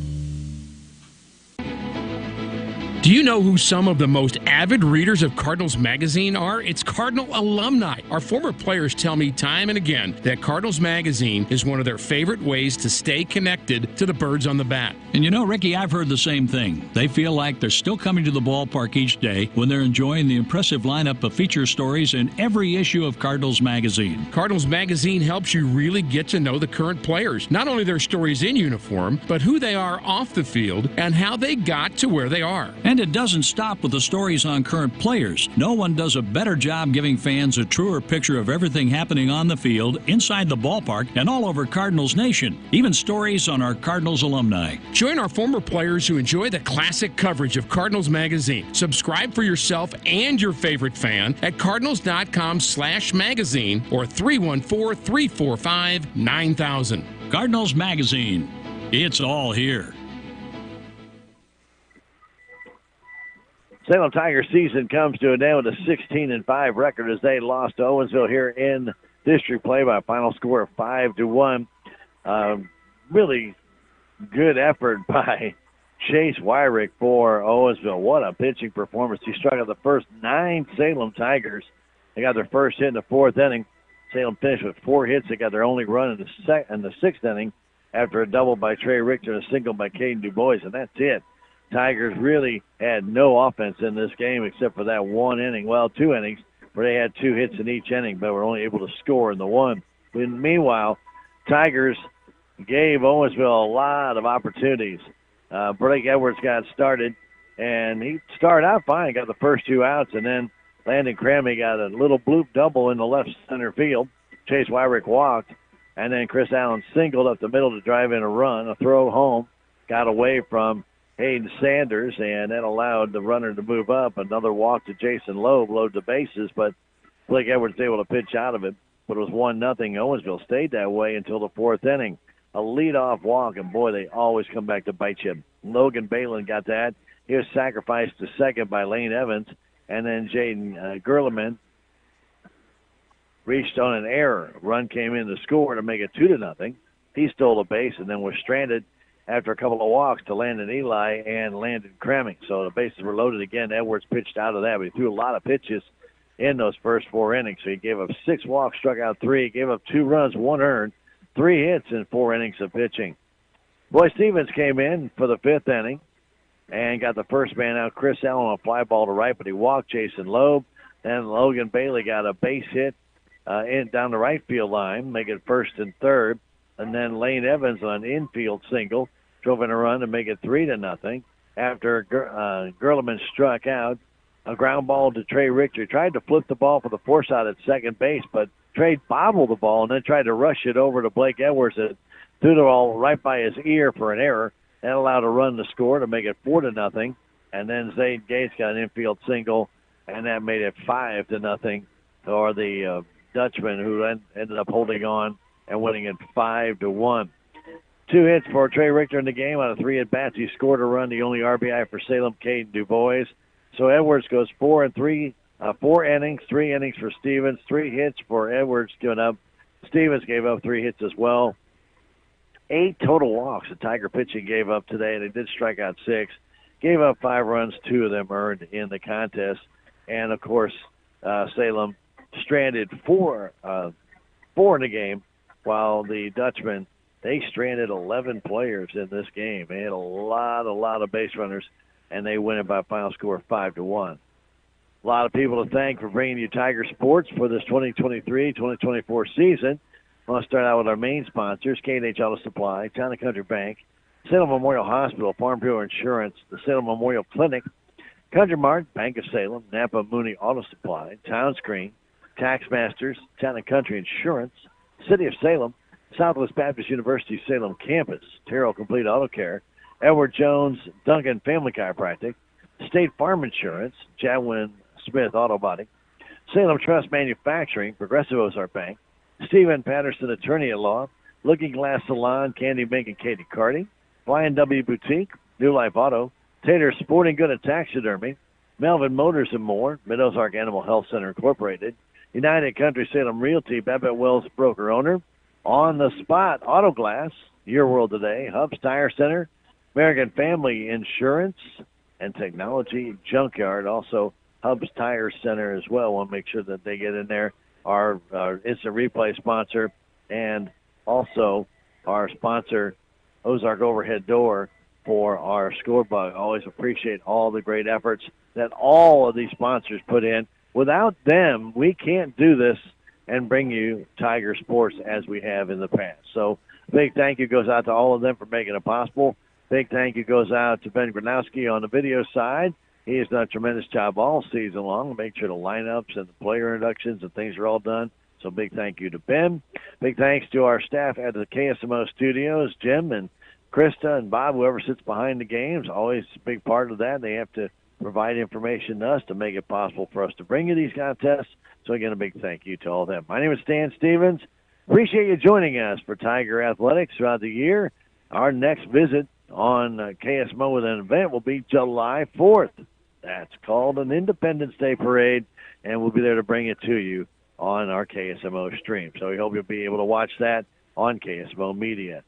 Do you know who some of the most avid readers of Cardinals Magazine are? It's Cardinal alumni. Our former players tell me time and again that Cardinals Magazine is one of their favorite ways to stay connected to the birds on the bat. And you know, Ricky, I've heard the same thing. They feel like they're still coming to the ballpark each day when they're enjoying the impressive lineup of feature stories in every issue of Cardinals Magazine. Cardinals Magazine helps you really get to know the current players, not only their stories in uniform, but who they are off the field and how they got to where they are. And it doesn't stop with the stories on current players. No one does a better job giving fans a truer picture of everything happening on the field, inside the ballpark, and all over Cardinals Nation. Even stories on our Cardinals alumni. Join our former players who enjoy the classic coverage of Cardinals Magazine. Subscribe for yourself and your favorite fan at cardinals.com/magazine or 314-345-9000. Cardinals Magazine. It's all here. Salem Tigers season comes to an end with a 16-5 record as they lost to Owensville here in district play by a final score of 5-1. Really good effort by Chase Wyrick for Owensville. What a pitching performance. He struck out the first 9 Salem Tigers. They got their first hit in the 4th inning. Salem finished with 4 hits. They got their only run in the 6th inning after a double by Trey Richter and a single by Caden DuBois, and that's it. Tigers really had no offense in this game except for that 1 inning. Well, 2 innings where they had 2 hits in each inning, but were only able to score in the one. Meanwhile, Tigers gave Owensville a lot of opportunities. Blake Edwards got started, and he started out fine, got the first 2 outs, and then Landon Crammy got a little bloop double in the left center field. Chase Wyrick walked, and then Chris Allen singled up the middle to drive in a run. A throw home got away from Hayden Sanders, and that allowed the runner to move up. Another walk to Jason Loeb, load the bases, but Blake Edwards was able to pitch out of it. But it was 1-0. Owensville stayed that way until the 4th inning. A leadoff walk, and boy, they always come back to bite you. Logan Balin got that. He was sacrificed to second by Lane Evans, and then Jaden Gerleman reached on an error. A run came in to score to make it 2-0. He stole a base and then was stranded after a couple of walks to Landon Eli and Landon Cramming. So the bases were loaded again. Edwards pitched out of that, but he threw a lot of pitches in those first 4 innings. So he gave up 6 walks, struck out 3, gave up 2 runs, 1 earned, 3 hits in 4 innings of pitching. Boy Stevens came in for the 5th inning and got the first man out. Chris Allen on a fly ball to right, but he walked Jason Loeb. Then Logan Bailey got a base hit down the right field line, make it 1st and 3rd. And then Lane Evans on an infield single drove in a run to make it 3-0. After Gerleman struck out, a ground ball to Trey Richter. He tried to flip the ball for the force out at second base, but Trey bobbled the ball and then tried to rush it over to Blake Edwards that threw the ball right by his ear for an error. That allowed a run to score to make it 4-0. And then Zane Gates got an infield single, and that made it 5-0 for the Dutchman, who ended up holding on and winning it 5-1. 2 hits for Trey Richter in the game out of 3 at-bats. He scored a run, the only RBI for Salem, Caden DuBois. So Edwards goes 4 innings, 3 innings for Stevens, 3 hits for Edwards giving up. Stevens gave up 3 hits as well. 8 total walks the Tiger pitching gave up today. They did strike out 6. Gave up 5 runs, 2 of them earned in the contest. And, of course, Salem stranded 4 in the game, while the Dutchmen, they stranded 11 players in this game. They had a lot of base runners, and they win it by a final score of 5-1. A lot of people to thank for bringing you Tiger Sports for this 2023-2024 season. I want to start out with our main sponsors, K&H Auto Supply, Town & Country Bank, Salem Memorial Hospital, Farm Bureau Insurance, the Salem Memorial Clinic, Country Mart, Bank of Salem, Napa Mooney Auto Supply, Town Screen, Tax Masters, Town & Country Insurance, City of Salem, Southwest Baptist University Salem Campus, Terrell Complete Auto Care, Edward Jones, Duncan Family Chiropractic, State Farm Insurance, Jadwin Smith Auto Body, Salem Trust Manufacturing, Progressive Ozark Bank, Stephen Patterson Attorney at Law, Looking Glass Salon, Candy Mink and Katie Carty, Brian W. Boutique, New Life Auto, Tater Sporting Good and Taxidermy, Melvin Motors and more, Mid-Ozark Animal Health Center Incorporated, United Country Salem Realty, Babbitt Wells Broker Owner, On the Spot Auto Glass, Your World Today, Hubs Tire Center, American Family Insurance and Technology Junkyard, also Hubs Tire Center as well. Want to make sure that they get in there. Our instant replay sponsor, and also our sponsor, Ozark Overhead Door, for our scorebug. Always appreciate all the great efforts that all of these sponsors put in. Without them, we can't do this and bring you Tiger Sports as we have in the past. So big thank you goes out to all of them for making it possible. Big thank you goes out to Ben Gronowski on the video side. He has done a tremendous job all season long to make sure the lineups and the player introductions and things are all done. So big thank you to Ben. Big thanks to our staff at the KSMO studios, Jim and Krista and Bob, whoever sits behind the games. Always a big part of that. They have to provide information to us to make it possible for us to bring you these contests. So again, a big thank you to all of them. My name is Stan Stevens. Appreciate you joining us for Tiger Athletics throughout the year. Our next visit on KSMO with an event will be July 4th. That's called an Independence Day Parade, and we'll be there to bring it to you on our KSMO stream. So we hope you'll be able to watch that on KSMO Media.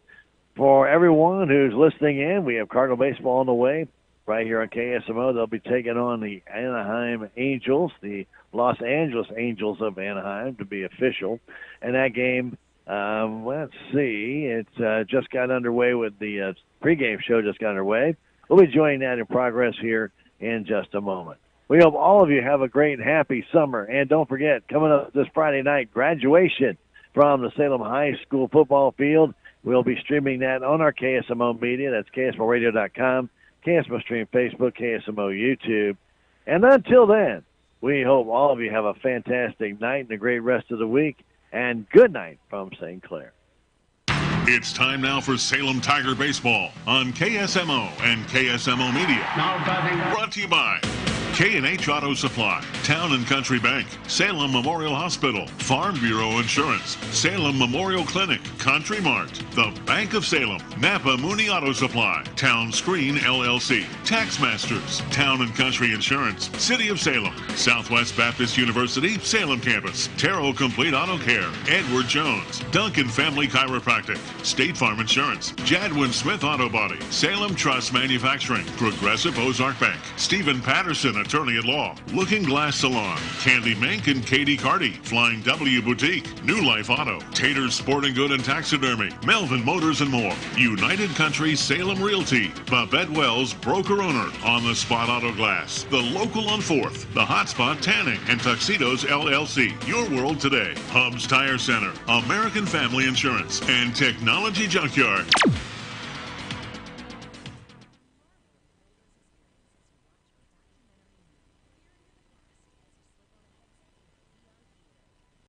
For everyone who's listening in, we have Cardinal baseball on the way right here on KSMO. They'll be taking on the Anaheim Angels, the Los Angeles Angels of Anaheim, to be official. And that game, let's see, it just got underway with the pregame show just got underway. We'll be joining that in progress here in just a moment. We hope all of you have a great and happy summer. And don't forget, coming up this Friday night, graduation from the Salem High School football field. We'll be streaming that on our KSMO media. That's KSMOradio.com, KSMO Stream Facebook, KSMO YouTube. And until then, we hope all of you have a fantastic night and a great rest of the week. And good night from St. Clair. It's time now for Salem Tiger Baseball on KSMO and KSMO Media. Brought to you by K&H Auto Supply, Town & Country Bank, Salem Memorial Hospital, Farm Bureau Insurance, Salem Memorial Clinic, Country Mart, the Bank of Salem, Napa Mooney Auto Supply, Town Screen LLC, Tax Masters, Town & Country Insurance, City of Salem, Southwest Baptist University, Salem Campus, Terrell Complete Auto Care, Edward Jones, Duncan Family Chiropractic, State Farm Insurance, Jadwin Smith Auto Body, Salem Trust Manufacturing, Progressive Ozark Bank, Stephen Patterson attorney at law. Looking Glass Salon, Candy Mink and Katie Carty, Flying W Boutique, New Life Auto, Tater's Sporting Good and Taxidermy, Melvin Motors and more. United Country Salem Realty, Babette Wells, broker owner, On the Spot Auto Glass, The Local on 4th, The Hotspot Tanning, and Tuxedos LLC. Your World Today, Hubs Tire Center, American Family Insurance, and Technology Junkyard.